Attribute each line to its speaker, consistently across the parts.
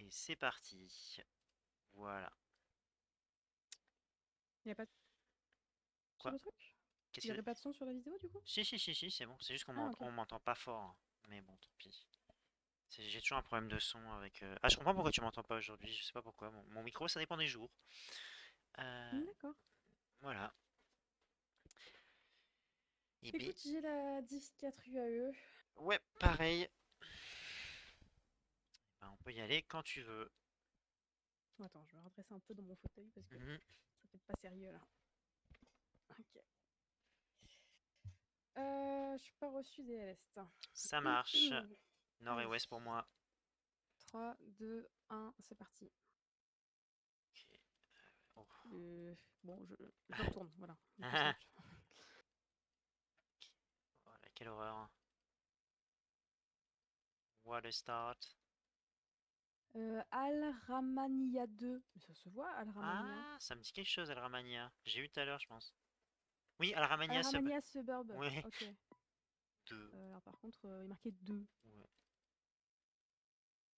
Speaker 1: Et c'est parti. Voilà.
Speaker 2: Il n'y a pas de sur
Speaker 1: Quoi?
Speaker 2: le truc?
Speaker 1: Qu'est-ce
Speaker 2: Il n'y
Speaker 1: que...
Speaker 2: aurait pas de son sur la vidéo du coup?
Speaker 1: Si, c'est bon. C'est juste qu'on
Speaker 2: Ah ok.
Speaker 1: on m'entend pas fort. Mais bon, tant pis. J'ai toujours un problème de son avec... Ah, je comprends pourquoi tu m'entends pas aujourd'hui. Je sais pas pourquoi. Mon micro, ça dépend des jours. Euh,
Speaker 2: D'accord.
Speaker 1: voilà. Et B.
Speaker 2: Écoute, j'ai la 10-4 UAE.
Speaker 1: Ouais, pareil. Ben, on peut y aller quand tu veux.
Speaker 2: Oh, attends, je vais redresser un peu dans mon fauteuil parce que
Speaker 1: Mhm.
Speaker 2: ça fait pas sérieux là. Ok. Je suis pas reçu des LST.
Speaker 1: Ça marche. Nord et
Speaker 2: Allez.
Speaker 1: ouest pour moi.
Speaker 2: 3, 2, 1, c'est parti.
Speaker 1: Ok. Oh.
Speaker 2: Bon, je retourne, voilà, le plus simple.
Speaker 1: Voilà, quelle horreur. What a start.
Speaker 2: Al-Ramania 2. Mais ça se voit, Al-Ramania.
Speaker 1: Ah, ça me dit quelque chose, Alramania. J'ai eu tout à l'heure, je pense. Oui, Alramania sub.
Speaker 2: Al-Ramania Suburb.
Speaker 1: Ouais.
Speaker 2: Ok.
Speaker 1: Deux.
Speaker 2: Alors par contre, il est marqué 2.
Speaker 1: Ouais.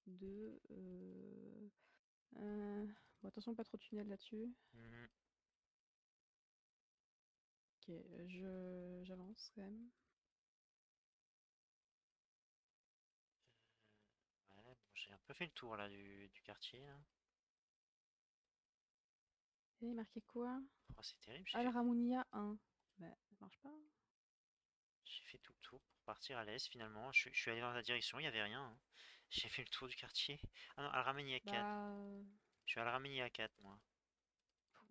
Speaker 2: 2. Bon, attention, pas trop de tunnel là-dessus.
Speaker 1: Mhm.
Speaker 2: Ok, j'avance quand même.
Speaker 1: Ouais, bon, j'ai un peu fait le tour là du quartier, là.
Speaker 2: Et il est marqué quoi?
Speaker 1: Oh, c'est terrible,
Speaker 2: Al-Ramounia 1. Bah, ça marche pas.
Speaker 1: j'ai fait tout le tour pour partir à l'est finalement. Je suis allé dans la direction, il n'y avait rien, hein. J'ai fait le tour du quartier. Ah non, Alramania 4.
Speaker 2: Bah,
Speaker 1: Je suis à Alramania 4, moi.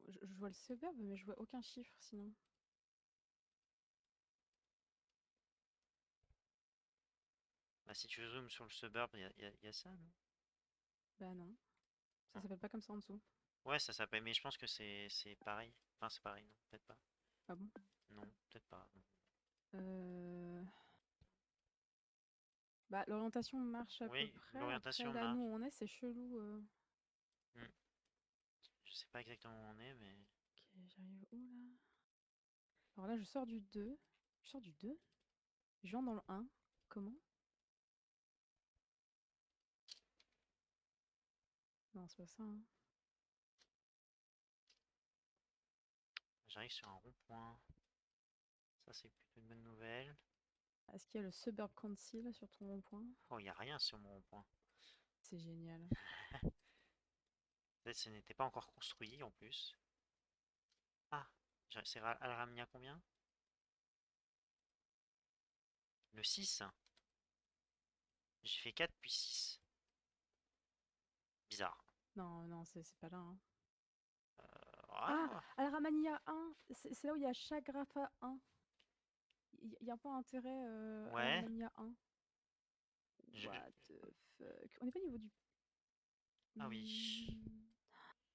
Speaker 2: je vois le suburb, mais je vois aucun chiffre sinon.
Speaker 1: Bah, si tu zoomes sur le suburb, il y a ça, non?
Speaker 2: Bah non, ça
Speaker 1: Non.
Speaker 2: s'appelle pas comme ça en dessous.
Speaker 1: Ouais, ça s'appelle, mais je pense que c'est pareil. Enfin, c'est pareil, non, peut-être pas.
Speaker 2: Ah bon?
Speaker 1: Non, peut-être pas. Non.
Speaker 2: Euh... Bah, l'orientation marche à peu
Speaker 1: Oui,
Speaker 2: près. Après,
Speaker 1: l'orientation
Speaker 2: là, nous,
Speaker 1: marche.
Speaker 2: on est, c'est chelou.
Speaker 1: Hmm. Je sais pas exactement où on est, mais...
Speaker 2: Ok, j'arrive où là? Alors là, je sors du 2. Je sors du 2. Je viens dans le 1. Comment? Non, c'est pas ça, hein.
Speaker 1: J'arrive sur un rond-point. Ça, c'est plutôt une bonne nouvelle.
Speaker 2: Est-ce qu'il y a le Suburb Council sur ton rond-point?
Speaker 1: Oh, il n'y a rien sur mon rond-point.
Speaker 2: C'est génial.
Speaker 1: Peut-être que ce n'était pas encore construit, en plus. Ah, c'est Alramia combien? Le 6. J'ai fait 4 puis 6. Bizarre.
Speaker 2: Non, non, c'est pas là, hein. Ah!
Speaker 1: Ah,
Speaker 2: Alramania 1! C'est là où il y a Chagrafa 1. Il y a pas intérêt
Speaker 1: ouais.
Speaker 2: Alramania 1.
Speaker 1: Je...
Speaker 2: What the fuck? On n'est pas au niveau du.
Speaker 1: Ah oui.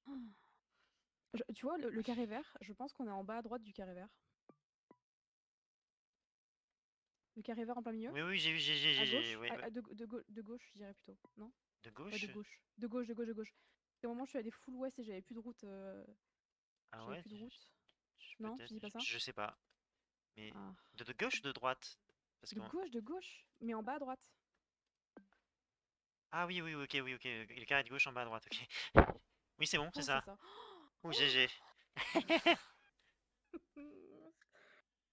Speaker 2: Hmm. Tu vois, le carré vert, je pense qu'on est en bas à droite du carré vert. Le carré vert en plein milieu?
Speaker 1: Oui, oui,
Speaker 2: À
Speaker 1: ouais, ouais.
Speaker 2: de gauche, je dirais plutôt. Non?
Speaker 1: De
Speaker 2: Ouais, de
Speaker 1: gauche?
Speaker 2: gauche. De gauche, de gauche, de gauche. C'est au moment où je suis allée full ouest et j'avais plus de route.
Speaker 1: Ah
Speaker 2: J'avais
Speaker 1: ouais,
Speaker 2: plus de route. Non, tu
Speaker 1: peut-être,
Speaker 2: dis pas ça?
Speaker 1: je sais pas. Mais
Speaker 2: Ah.
Speaker 1: de gauche ou de droite? Parce
Speaker 2: De
Speaker 1: qu'on...
Speaker 2: gauche, de gauche, mais en bas à droite.
Speaker 1: Ah oui, oui, ok, oui, ok. Le carré de gauche en bas à droite, ok. Oui, c'est bon, c'est
Speaker 2: Oh, c'est
Speaker 1: ça.
Speaker 2: ça.
Speaker 1: Ouh, GG.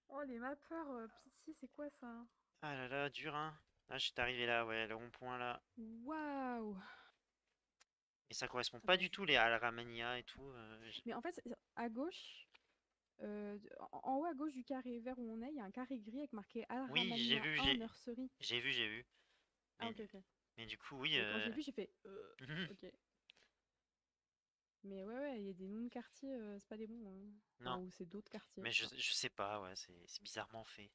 Speaker 2: Oh, les mappeurs, pitié, c'est quoi ça?
Speaker 1: Ah là là, dur, hein. Ah, je suis arrivé là, ouais, le rond-point là.
Speaker 2: Waouh!
Speaker 1: Et ça correspond pas
Speaker 2: Attends,
Speaker 1: du tout les Alramania et tout.
Speaker 2: mais en fait, à gauche, en haut à gauche du carré vert où on est, il y a un carré gris avec marqué Al
Speaker 1: Oui,
Speaker 2: Ramania 1 Nursery.
Speaker 1: j'ai vu.
Speaker 2: Ah,
Speaker 1: Mais,
Speaker 2: ok, ok.
Speaker 1: mais du coup, oui.
Speaker 2: Mais quand je l'ai vu, j'ai fait ok. Mais ouais, ouais, il y a des noms de quartiers, c'est pas des bons, hein. Enfin,
Speaker 1: Non,
Speaker 2: ou c'est d'autres quartiers,
Speaker 1: mais
Speaker 2: je sais pas.
Speaker 1: je sais pas, ouais, c'est bizarrement fait.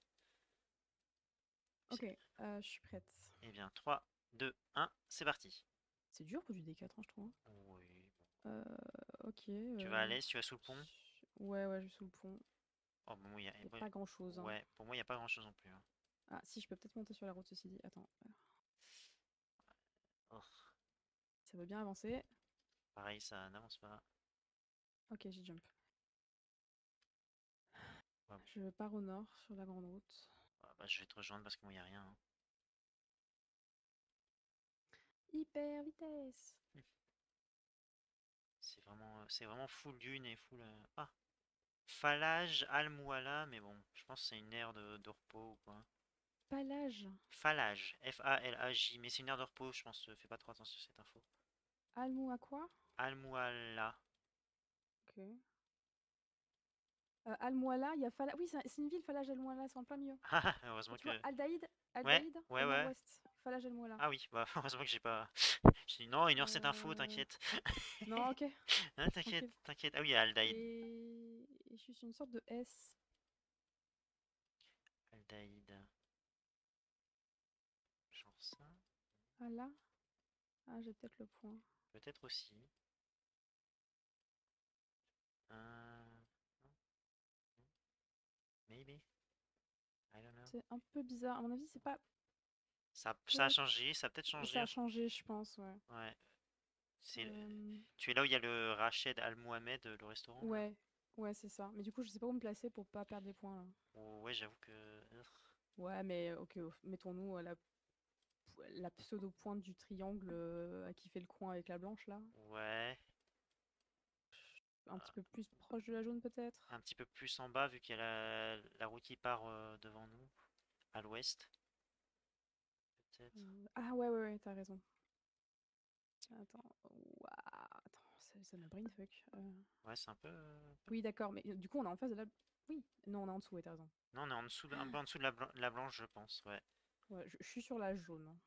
Speaker 2: Ok,
Speaker 1: C'est-
Speaker 2: je suis prête.
Speaker 1: Eh bien, 3, 2, 1, c'est parti.
Speaker 2: C'est dur pour du D4, hein, je trouve, hein.
Speaker 1: Oui, bon.
Speaker 2: Euh, ok.
Speaker 1: Tu vas à l'est, tu vas sous le pont?
Speaker 2: Ouais, ouais, je suis sous le pont.
Speaker 1: Oh, bon,
Speaker 2: Il a pas grand-chose, hein.
Speaker 1: ouais, pour moi, il n'y a pas grand-chose non plus, hein.
Speaker 2: Ah, si, je peux peut-être monter sur la route, ceci dit. Attends,
Speaker 1: Oh,
Speaker 2: ça veut bien avancer.
Speaker 1: pareil, ça n'avance pas.
Speaker 2: Ok, j'ai jump.
Speaker 1: Ouais,
Speaker 2: Je pars au nord, sur la grande route.
Speaker 1: bah, je vais te rejoindre parce que moi, il n'y a rien, hein.
Speaker 2: Hyper vitesse.
Speaker 1: C'est vraiment full dune et full. Ah! Falage Al Mouala, mais bon, je pense que c'est une aire de repos ou quoi.
Speaker 2: Palage.
Speaker 1: Falage, Falaj, mais c'est une aire de repos, je pense. Fais pas trop attention à cette info.
Speaker 2: Almou à quoi?
Speaker 1: Al Mouala.
Speaker 2: Ok. Al-Mouala, il y a Fala... Oui, c'est une ville, Falaj Al-Mouala, c'est en plein milieu.
Speaker 1: Ah,
Speaker 2: Ah,
Speaker 1: heureusement
Speaker 2: tu vois,
Speaker 1: que.
Speaker 2: Al-Daïd,
Speaker 1: Ouais,
Speaker 2: Al-Daïd,
Speaker 1: ouais,
Speaker 2: au
Speaker 1: ouais.
Speaker 2: nord-ouest. Falaj Al-Mouala.
Speaker 1: Ah oui, bah heureusement que j'ai pas. J'ai dit non, ignore cette info,
Speaker 2: Euh,
Speaker 1: t'inquiète.
Speaker 2: Non, ok,
Speaker 1: Hein, t'inquiète,
Speaker 2: tranquille.
Speaker 1: t'inquiète. Ah oui, Aldaïd.
Speaker 2: Et je suis une sorte de S.
Speaker 1: Aldaïd. Genre ça.
Speaker 2: Ah là? Ah, j'ai peut-être le point.
Speaker 1: Peut-être aussi. Non, maybe. I don't know.
Speaker 2: C'est un peu bizarre. À mon avis, c'est pas...
Speaker 1: Ça a
Speaker 2: Peut-être...
Speaker 1: changé, ça a peut-être changé.
Speaker 2: Ça a changé, je pense, ouais.
Speaker 1: Ouais. C'est...
Speaker 2: Euh,
Speaker 1: Tu es là où il y a le Rached Al Mohamed, le restaurant là?
Speaker 2: Ouais, ouais, c'est ça. Mais du coup, je sais pas où me placer pour pas perdre des points, là.
Speaker 1: Oh, ouais, j'avoue que.
Speaker 2: Ouais, mais ok, mettons-nous à la pseudo-pointe du triangle à qui fait le coin avec la blanche, là.
Speaker 1: Ouais.
Speaker 2: Un petit peu plus proche de la jaune, peut-être.
Speaker 1: Un petit peu plus en bas, vu qu'il y a la route qui part devant nous, à l'ouest, peut-être.
Speaker 2: Ah ouais, ouais, ouais, t'as raison. Attends, ouah, attends, ça me brainfuck.
Speaker 1: Ouais, c'est un peu.
Speaker 2: Oui, d'accord, mais du coup, on est en face de la... Oui, non, on est en dessous, ouais, t'as raison.
Speaker 1: Non, on est en dessous, un peu en dessous de la blanche, je pense. Ouais.
Speaker 2: Ouais, je suis sur la jaune, hein,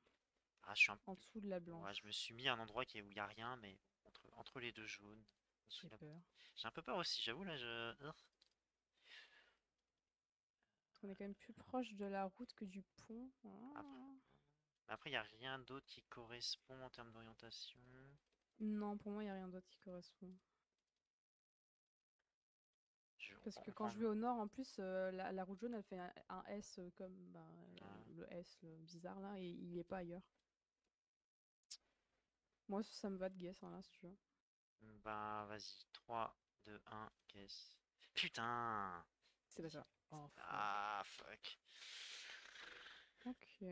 Speaker 1: Ah, je suis un
Speaker 2: en
Speaker 1: peu.
Speaker 2: dessous de la
Speaker 1: Ouais, je me
Speaker 2: blanche.
Speaker 1: suis mis à un endroit où il n'y a rien, mais entre les deux jaunes.
Speaker 2: J'ai peur.
Speaker 1: J'ai un peu peur aussi, j'avoue, là, je.
Speaker 2: Parce qu'on est quand même plus proche de la route que du pont.
Speaker 1: Après,
Speaker 2: Ah.
Speaker 1: après, il n'y a rien d'autre qui correspond en termes d'orientation.
Speaker 2: Non, pour moi, il n'y a rien d'autre qui correspond.
Speaker 1: On
Speaker 2: Parce
Speaker 1: prend,
Speaker 2: que
Speaker 1: on
Speaker 2: quand
Speaker 1: prend-
Speaker 2: je vais au nord, en plus, la route jaune, elle fait un S comme ben,
Speaker 1: ah,
Speaker 2: le S le bizarre là, et il y est pas ailleurs. Moi, ça me va de guess, hein, là, si tu veux.
Speaker 1: bah, vas-y. 3, 2, 1, caisse. Putain!
Speaker 2: C'est pas ça. Oh, fuck.
Speaker 1: Ah, fuck.
Speaker 2: Ok.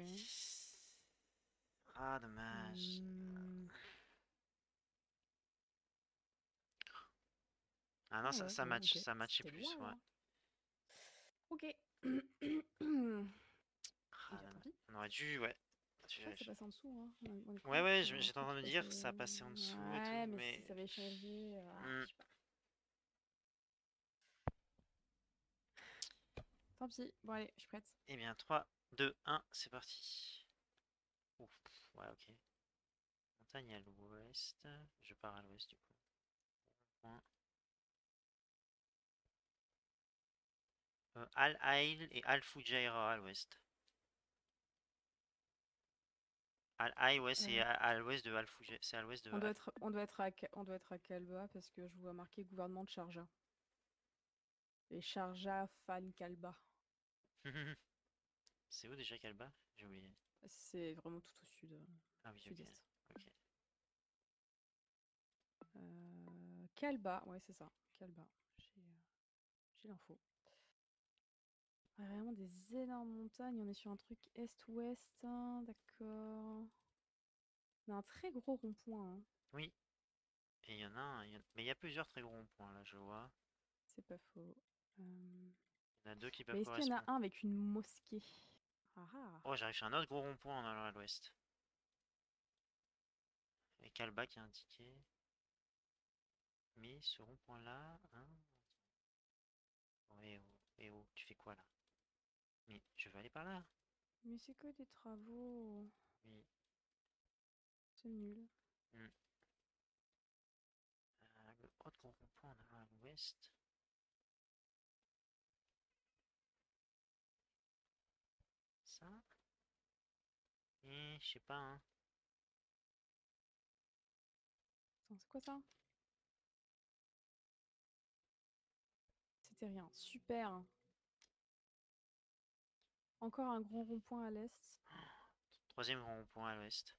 Speaker 1: Ah, dommage.
Speaker 2: Hmm.
Speaker 1: Ah non,
Speaker 2: Ah ouais,
Speaker 1: ça
Speaker 2: bon,
Speaker 1: match,
Speaker 2: ok.
Speaker 1: ça matchait
Speaker 2: C'était loin,
Speaker 1: plus, ouais.
Speaker 2: là. Ok. Eh
Speaker 1: Ah,
Speaker 2: bien, tant
Speaker 1: dommage.
Speaker 2: pis.
Speaker 1: On aurait dû, ouais.
Speaker 2: Je crois que ça passe en dessous, hein. On est
Speaker 1: Ouais,
Speaker 2: quoi?
Speaker 1: ouais,
Speaker 2: Alors,
Speaker 1: j'étais en
Speaker 2: attends,
Speaker 1: train de
Speaker 2: tu
Speaker 1: me
Speaker 2: passes...
Speaker 1: dire, ça passait en dessous et tout,
Speaker 2: Ouais, mais si
Speaker 1: mais.
Speaker 2: ça avait changé...
Speaker 1: Hmm.
Speaker 2: je sais pas. Tant pis. Bon, allez, je suis prête.
Speaker 1: Eh bien, 3, 2, 1, c'est parti. Ouf, ouais, ok. Montagne à l'ouest. Je pars à l'ouest, du coup. Point. Al Ail et Al Fujairah à l'ouest. Al Ail, ouais, c'est
Speaker 2: Euh,
Speaker 1: à l'ouest de Al Fujairah. C'est à l'ouest de Al.
Speaker 2: on doit être à Kalba parce que je vois marqué gouvernement de Sharjah. Et Sharjah Fan Kalba.
Speaker 1: C'est où déjà Kalba? J'ai oublié.
Speaker 2: C'est vraiment tout au sud,
Speaker 1: Ah oui, ok.
Speaker 2: sud-est.
Speaker 1: Ok.
Speaker 2: Kalba, ouais, c'est ça. Kalba. J'ai l'info. Ouais, vraiment des énormes montagnes. On est sur un truc est-ouest, hein, d'accord. On a un très gros rond-point, hein.
Speaker 1: Oui, et il y en a un. Mais il y a plusieurs très gros ronds-points là, je vois.
Speaker 2: C'est pas faux. Euh,
Speaker 1: Il y en a deux qui peuvent
Speaker 2: Mais est-ce qu'il y en a
Speaker 1: correspondre.
Speaker 2: un avec une mosquée? Ah ah.
Speaker 1: Oh, j'arrive sur un autre gros rond-point en allant à l'ouest. Et Kalba qui est indiqué. Mais ce rond-point-là, hein. Oh, tu fais quoi là? Mais je veux aller par là.
Speaker 2: Mais c'est que des travaux.
Speaker 1: Oui.
Speaker 2: C'est nul.
Speaker 1: Hmm. Le autre gros rond-point en allant à l'ouest. Ça? Je sais pas, hein.
Speaker 2: Attends, c'est quoi ça? C'était rien. Super. Encore un grand rond-point à l'est.
Speaker 1: Troisième grand rond-point à l'ouest.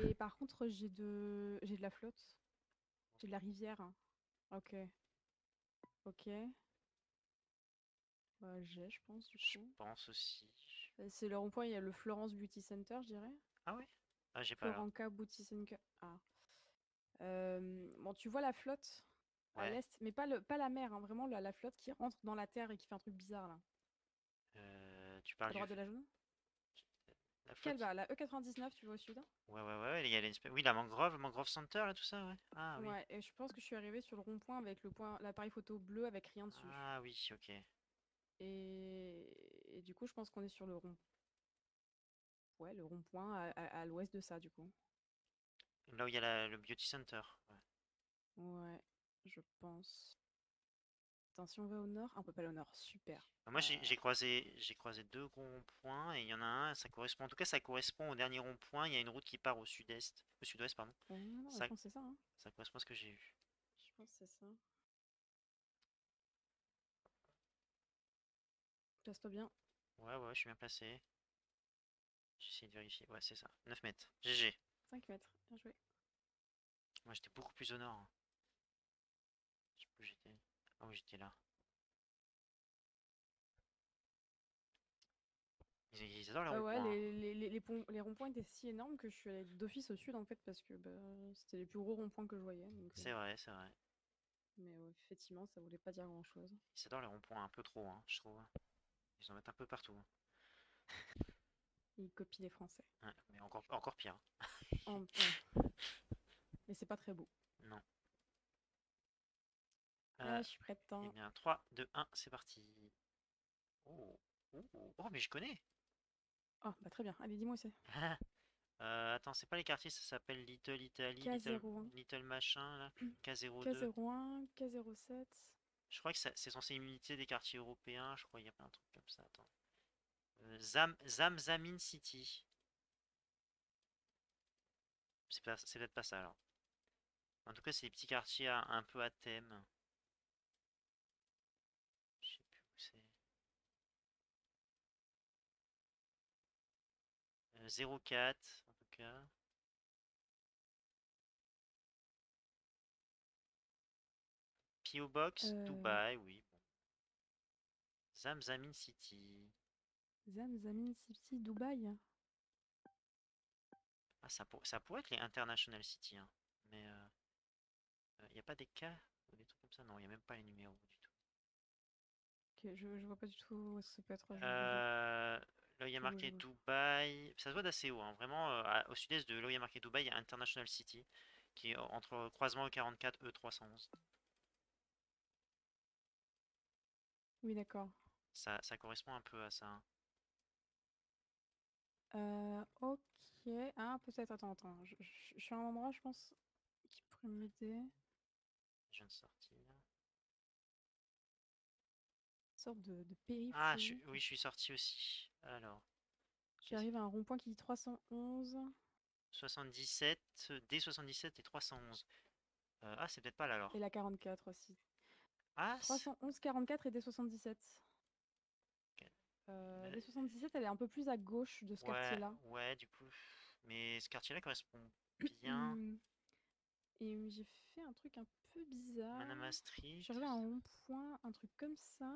Speaker 2: Et par contre, j'ai de la flotte. J'ai de la rivière. Ok. Ok. Bah, je pense, du
Speaker 1: Je
Speaker 2: coup.
Speaker 1: pense aussi.
Speaker 2: C'est le rond-point, il y a le Florence Beauty Center, je dirais.
Speaker 1: Ah ouais? Ah, j'ai pas alors.
Speaker 2: Floranca, Boutisenka. Ah. Bon, tu vois la flotte à
Speaker 1: Ouais.
Speaker 2: l'est, mais pas la mer, hein, vraiment la flotte qui rentre dans la terre et qui fait un truc bizarre là.
Speaker 1: Tu parles
Speaker 2: À
Speaker 1: du...
Speaker 2: droite de la jaune.
Speaker 1: La flotte
Speaker 2: Quelle
Speaker 1: qui...
Speaker 2: va? La E99, tu vois au sud?
Speaker 1: Ouais, il y a oui, la mangrove center, là, tout ça, ouais. Ah oui.
Speaker 2: Ouais, et je pense que je suis arrivée sur le rond-point avec l'appareil photo bleu avec rien dessus.
Speaker 1: Ah oui, ok.
Speaker 2: Et du coup, je pense qu'on est sur le rond-point à l'ouest de ça, du coup.
Speaker 1: Là où il y a le beauty center. Ouais.
Speaker 2: Ouais, je pense. Attends, si on va au nord, ah, on peut pas aller au nord. Super.
Speaker 1: Moi, j'ai croisé deux ronds-points et il y en a un, ça correspond, en tout cas, ça correspond au dernier rond-point. Il y a une route qui part au sud-ouest, pardon.
Speaker 2: Non, mais je
Speaker 1: Ça,
Speaker 2: pense que c'est ça, hein.
Speaker 1: ça correspond à ce que j'ai vu.
Speaker 2: Je pense que c'est ça. Place-toi bien.
Speaker 1: Ouais, je suis bien placé. J'essaie de vérifier. Ouais, c'est ça. 9 mètres. GG.
Speaker 2: 5 mètres. Bien joué.
Speaker 1: Moi, j'étais beaucoup plus au nord, hein. Je sais plus où j'étais. Ah oui, j'étais là. Ils adorent les
Speaker 2: Ouais,
Speaker 1: ronds-points, hein.
Speaker 2: les ronds-points étaient si énormes que je suis allée d'office au sud, en fait, parce que bah, c'était les plus gros ronds-points que je voyais. Donc,
Speaker 1: C'est vrai, c'est vrai.
Speaker 2: mais effectivement, ça voulait pas dire grand-chose.
Speaker 1: Ils adorent les ronds-points un peu trop, hein, je trouve. Ils en mettent un peu partout, hein.
Speaker 2: Ils copient les Français.
Speaker 1: Ouais, mais encore pire,
Speaker 2: Ouais. Mais c'est pas très beau.
Speaker 1: hein. Non.
Speaker 2: Ah, je suis prête.
Speaker 1: Eh
Speaker 2: Hein.
Speaker 1: bien, 3, 2, 1, c'est parti. Oh, oh, mais je connais.
Speaker 2: Oh, bah très bien. Allez, dis-moi où c'est.
Speaker 1: Attends, c'est pas les quartiers, ça s'appelle Little Italy,
Speaker 2: K01,
Speaker 1: Little machin, là. K02.
Speaker 2: K01, K07.
Speaker 1: Je crois que c'est censé imiter des quartiers européens, je crois, il y a plein de trucs comme ça. Attends. Zamzamin City. C'est peut-être pas ça alors. En tout cas, c'est des petits quartiers un peu à thème. Je sais plus où c'est. 04, en tout cas. PO Box,
Speaker 2: Euh,
Speaker 1: Dubaï, oui. Bon. Zamzamin City.
Speaker 2: Zamzamin City, Dubaï.
Speaker 1: Ah, ça pourrait être les International City, hein. Mais il n'y a pas des cas ou des trucs comme ça? Non, il n'y a même pas les numéros du tout.
Speaker 2: Ok, je vois pas du tout où ça peut être.
Speaker 1: Là, il y a marqué
Speaker 2: J'avoue.
Speaker 1: Dubaï. Ça se voit d'assez haut, hein. Vraiment, au sud-est de là où il y a marqué Dubaï, il y a International City, qui est entre croisement E44 E311.
Speaker 2: Oui, d'accord.
Speaker 1: Ça correspond un peu à ça, hein.
Speaker 2: Ok. Ah, peut-être. Attends. Je suis à un endroit, je pense, qui pourrait m'aider.
Speaker 1: Je viens de sortir.
Speaker 2: Une sorte de
Speaker 1: Ah,
Speaker 2: périphérique.
Speaker 1: oui, je suis sorti aussi. Alors, qu'est-ce
Speaker 2: J'arrive à un rond-point qui dit 311
Speaker 1: 77, D77 et 311. Ah, c'est peut-être pas là
Speaker 2: et
Speaker 1: alors.
Speaker 2: la 44 aussi.
Speaker 1: Ah,
Speaker 2: 311, 44 et D77.
Speaker 1: euh,
Speaker 2: D77, elle est un peu plus à gauche de ce
Speaker 1: ouais,
Speaker 2: quartier-là.
Speaker 1: ouais, du coup. Mais ce quartier-là correspond bien.
Speaker 2: Et j'ai fait un truc un peu bizarre.
Speaker 1: Manama
Speaker 2: Je
Speaker 1: Street.
Speaker 2: suis arrivée à un rond-point, un truc comme ça.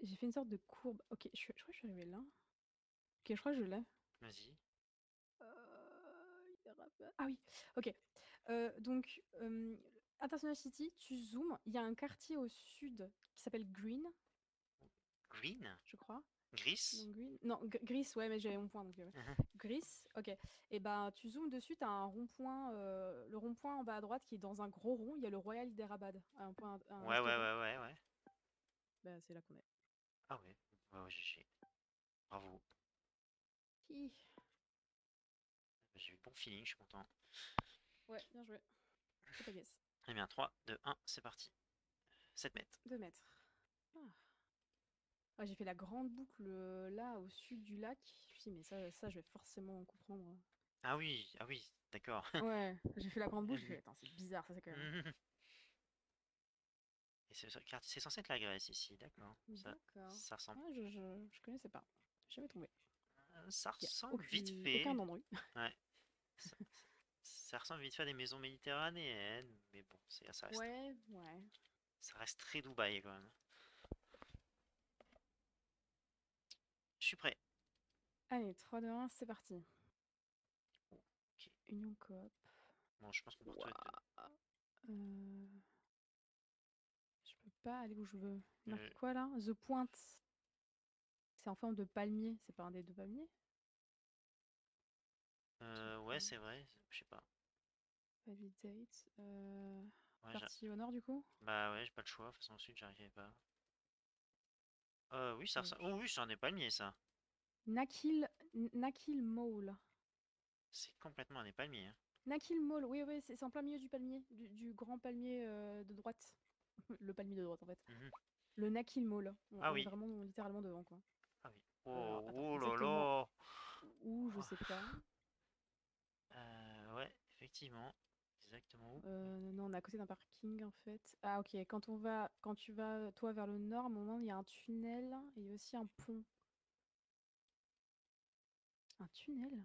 Speaker 2: J'ai fait une sorte de courbe. Ok, je crois que je suis arrivée là. Ok, je crois que je l'ai.
Speaker 1: Vas-y.
Speaker 2: Ah oui, ok. Donc, International City, tu zoomes, il y a un quartier au sud qui s'appelle Green,
Speaker 1: Green?
Speaker 2: je crois. Non,
Speaker 1: Gris?
Speaker 2: Green. Non, Gris, ouais, mais j'avais mon point. Donc, Gris, ok. Et ben, tu zoomes dessus, tu as un rond-point, le rond-point en bas à droite qui est dans un gros rond. Il y a le Royal Hyderabad, un
Speaker 1: Ouais, ouais,
Speaker 2: restaurant.
Speaker 1: ouais, ouais, ouais.
Speaker 2: Bah, c'est là qu'on est.
Speaker 1: Ah ouais. Ouais, ouais, GG. Bravo.
Speaker 2: Hi.
Speaker 1: J'ai eu bon feeling, je suis content.
Speaker 2: Ouais, bien joué. C'est ta guess.
Speaker 1: Eh bien, 3, 2, 1, c'est parti. 7 mètres.
Speaker 2: 2 mètres. Ah. Ah, j'ai fait la grande boucle là au sud du lac. Je me suis dit, mais ça, je vais forcément comprendre.
Speaker 1: Ah oui, d'accord.
Speaker 2: Ouais, j'ai fait la grande boucle. J'ai fait, attends, c'est bizarre, ça c'est quand même.
Speaker 1: Et c'est censé être la Grèce ici, d'accord.
Speaker 2: D'accord.
Speaker 1: Ça ressemble,
Speaker 2: Ouais, je connaissais pas. J'ai jamais trouvé.
Speaker 1: ça
Speaker 2: Il y a
Speaker 1: ressemble vite
Speaker 2: aucun
Speaker 1: fait.
Speaker 2: embrouille.
Speaker 1: Ouais. Ça, ça ressemble vite fait à des maisons méditerranéennes, mais bon,
Speaker 2: Ouais, ouais.
Speaker 1: ça reste très Dubaï quand même. Je suis prêt.
Speaker 2: Allez, 3, 2, 1, c'est parti.
Speaker 1: Ok.
Speaker 2: Union coop.
Speaker 1: Bon, je pense qu'on peut retrouver.
Speaker 2: Ouah. Euh, Je peux pas aller où je veux.
Speaker 1: Euh,
Speaker 2: Marqué quoi là? The Point. C'est en forme de palmier. C'est pas un des deux palmiers? The
Speaker 1: ouais,
Speaker 2: Point.
Speaker 1: c'est vrai. Je sais pas.
Speaker 2: Validate.
Speaker 1: Ouais,
Speaker 2: Partie au nord du coup?
Speaker 1: bah ouais, j'ai pas le choix. De toute façon, ensuite, j'arrivais pas. Oui, ça
Speaker 2: Ok.
Speaker 1: ressemble. Oh oui, c'est un des palmiers, ça.
Speaker 2: Nakil Mall.
Speaker 1: C'est complètement un des palmiers, hein.
Speaker 2: Nakil Mall, oui, oui, c'est en plein milieu du palmier, du grand palmier de droite. Le palmier de droite en fait.
Speaker 1: Mhm.
Speaker 2: Le Nakil Mall.
Speaker 1: Ah
Speaker 2: On est
Speaker 1: oui.
Speaker 2: vraiment littéralement devant quoi.
Speaker 1: Ah oui.
Speaker 2: Alors,
Speaker 1: Oh,
Speaker 2: attends,
Speaker 1: oh là
Speaker 2: exactement
Speaker 1: là.
Speaker 2: où, je sais pas.
Speaker 1: Ouais, effectivement. Exactement où?
Speaker 2: Non, on est à côté d'un parking en fait. Ah ok, quand tu vas toi vers le nord, à un moment il y a un tunnel et il y a aussi un pont. Un tunnel?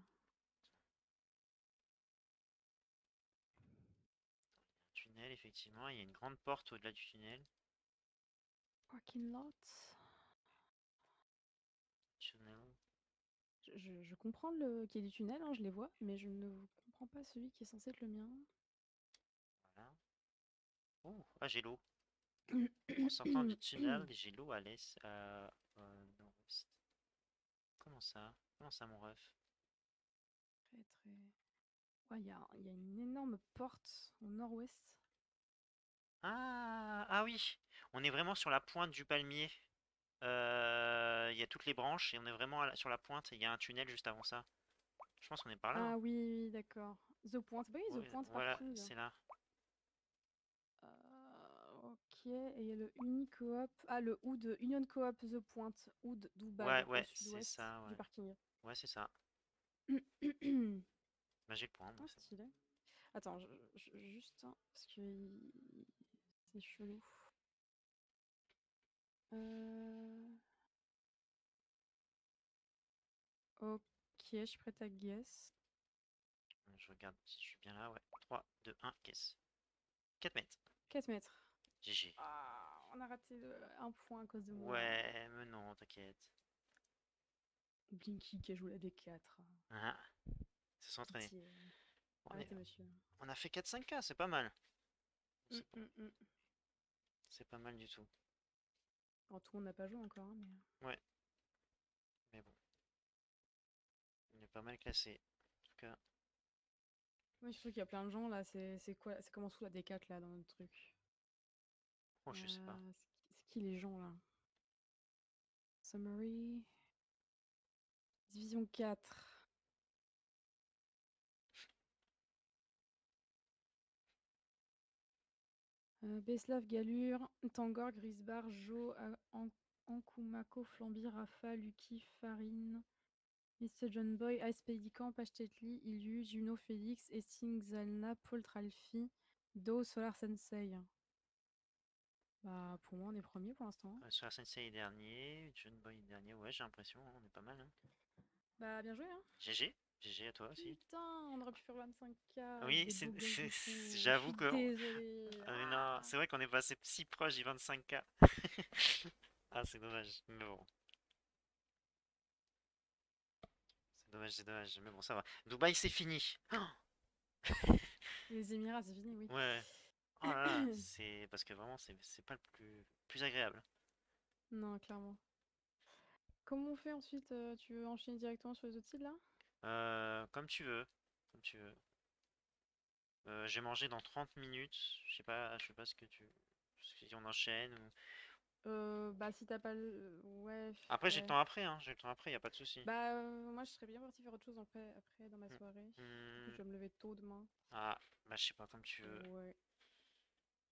Speaker 1: Tunnel, effectivement. Il y a une grande porte au-delà du tunnel.
Speaker 2: Parking lot?
Speaker 1: Tunnel.
Speaker 2: Je comprends le qu'il y ait du tunnel, hein, je les vois, mais je ne comprends pas celui qui est censé être le mien.
Speaker 1: Voilà. Oh, ah, j'ai l'eau. En sortant du tunnel, j'ai l'eau à l'est, nord-ouest. Comment ça? Comment ça, mon ref?
Speaker 2: Très très. Ouais, il y a une énorme porte au nord-ouest.
Speaker 1: Ah, ah oui, on est vraiment sur la pointe du palmier. Il y a toutes les branches et on est vraiment sur la pointe et il y a un tunnel juste avant ça. Je pense qu'on est par là, hein.
Speaker 2: Ah oui, oui, d'accord. The Point, bah oui, The
Speaker 1: Ouais,
Speaker 2: Point
Speaker 1: voilà,
Speaker 2: Parking.
Speaker 1: c'est là.
Speaker 2: Ok, et il y a le Unicoop. Ah, le Oud, Union Coop The Point, Oud,
Speaker 1: Ouais,
Speaker 2: Dubaï, au
Speaker 1: ouais, c'est
Speaker 2: sud-ouest
Speaker 1: ça,
Speaker 2: du
Speaker 1: ouais.
Speaker 2: parking.
Speaker 1: Ouais, c'est ça. Bah, j'ai le point, moi,
Speaker 2: Ah,
Speaker 1: c'est bon.
Speaker 2: stylé. Attends, juste, hein, parce que c'est chelou. Euh, Ok, je suis prête à guess.
Speaker 1: Je regarde si je suis bien là, ouais. 3, 2, 1, caisse. 4 mètres.
Speaker 2: 4 mètres.
Speaker 1: GG.
Speaker 2: Ah, on a raté un point à cause de moi.
Speaker 1: Ouais, mais non, t'inquiète.
Speaker 2: Blinky qui a joué la D4.
Speaker 1: Ah, c'est s'entraîner.
Speaker 2: Pitié.
Speaker 1: On est,
Speaker 2: Arrêtez, monsieur.
Speaker 1: on a fait 4-5K, c'est pas mal.
Speaker 2: Hum,
Speaker 1: C'est pas,
Speaker 2: hum, hum.
Speaker 1: c'est pas mal du tout.
Speaker 2: Bon, tout le monde n'a pas joué encore, hein, mais...
Speaker 1: Ouais, mais bon, on est pas mal classé. En tout cas,
Speaker 2: Ouais, surtout qu'il y a plein de gens là, c'est quoi? C'est comment sous la D4 là dans notre truc?
Speaker 1: oh, je sais pas.
Speaker 2: C'est qui les gens là? Summary. Division 4. Beslav, Galur, Tangor, Grisbar, Jo, Ankumako, Flamby, Rafa, Lucky, Farine, Mr. John Boy, Ice Pelican, Pachtetli, Illu, Juno, Félix, Esting, Zalna, Paul Tralfi, Do, Solar Sensei. Bah, pour moi, on est premier pour l'instant.
Speaker 1: Sur la Sensei dernier, John Boy dernier, ouais, j'ai l'impression, hein, on est pas mal, hein.
Speaker 2: Bah, bien joué, hein?
Speaker 1: GG, GG à toi aussi.
Speaker 2: Putain, on aurait pu faire 25K avec
Speaker 1: Oui,
Speaker 2: des doublons et tout. Je
Speaker 1: j'avoue
Speaker 2: suis
Speaker 1: que.
Speaker 2: désolée.
Speaker 1: Ah, mais non,
Speaker 2: Ah.
Speaker 1: c'est vrai qu'on est passé si proche du 25K. Ah, c'est dommage, mais bon, c'est dommage, c'est dommage, mais bon, ça va. Dubaï, c'est fini.
Speaker 2: Les Émirats, c'est fini, oui.
Speaker 1: Ouais. Oh là là, c'est parce que vraiment, c'est pas le plus agréable.
Speaker 2: Non, clairement. Comment on fait ensuite? Tu veux enchaîner directement sur les autres sites là?
Speaker 1: Comme tu veux, comme tu veux. J'ai mangé dans 30 minutes. Je sais pas si on enchaîne ou.
Speaker 2: Bah si t'as pas le... Ouais,
Speaker 1: Après, j'ai le
Speaker 2: ouais.
Speaker 1: temps après, hein. J'ai le temps après, y a pas de souci.
Speaker 2: Bah moi je serais bien partie faire autre chose après dans ma
Speaker 1: Hmm.
Speaker 2: soirée. Du coup
Speaker 1: Hmm.
Speaker 2: je dois me lever tôt demain.
Speaker 1: Ah, bah je sais pas, comme tu veux.
Speaker 2: Ouais.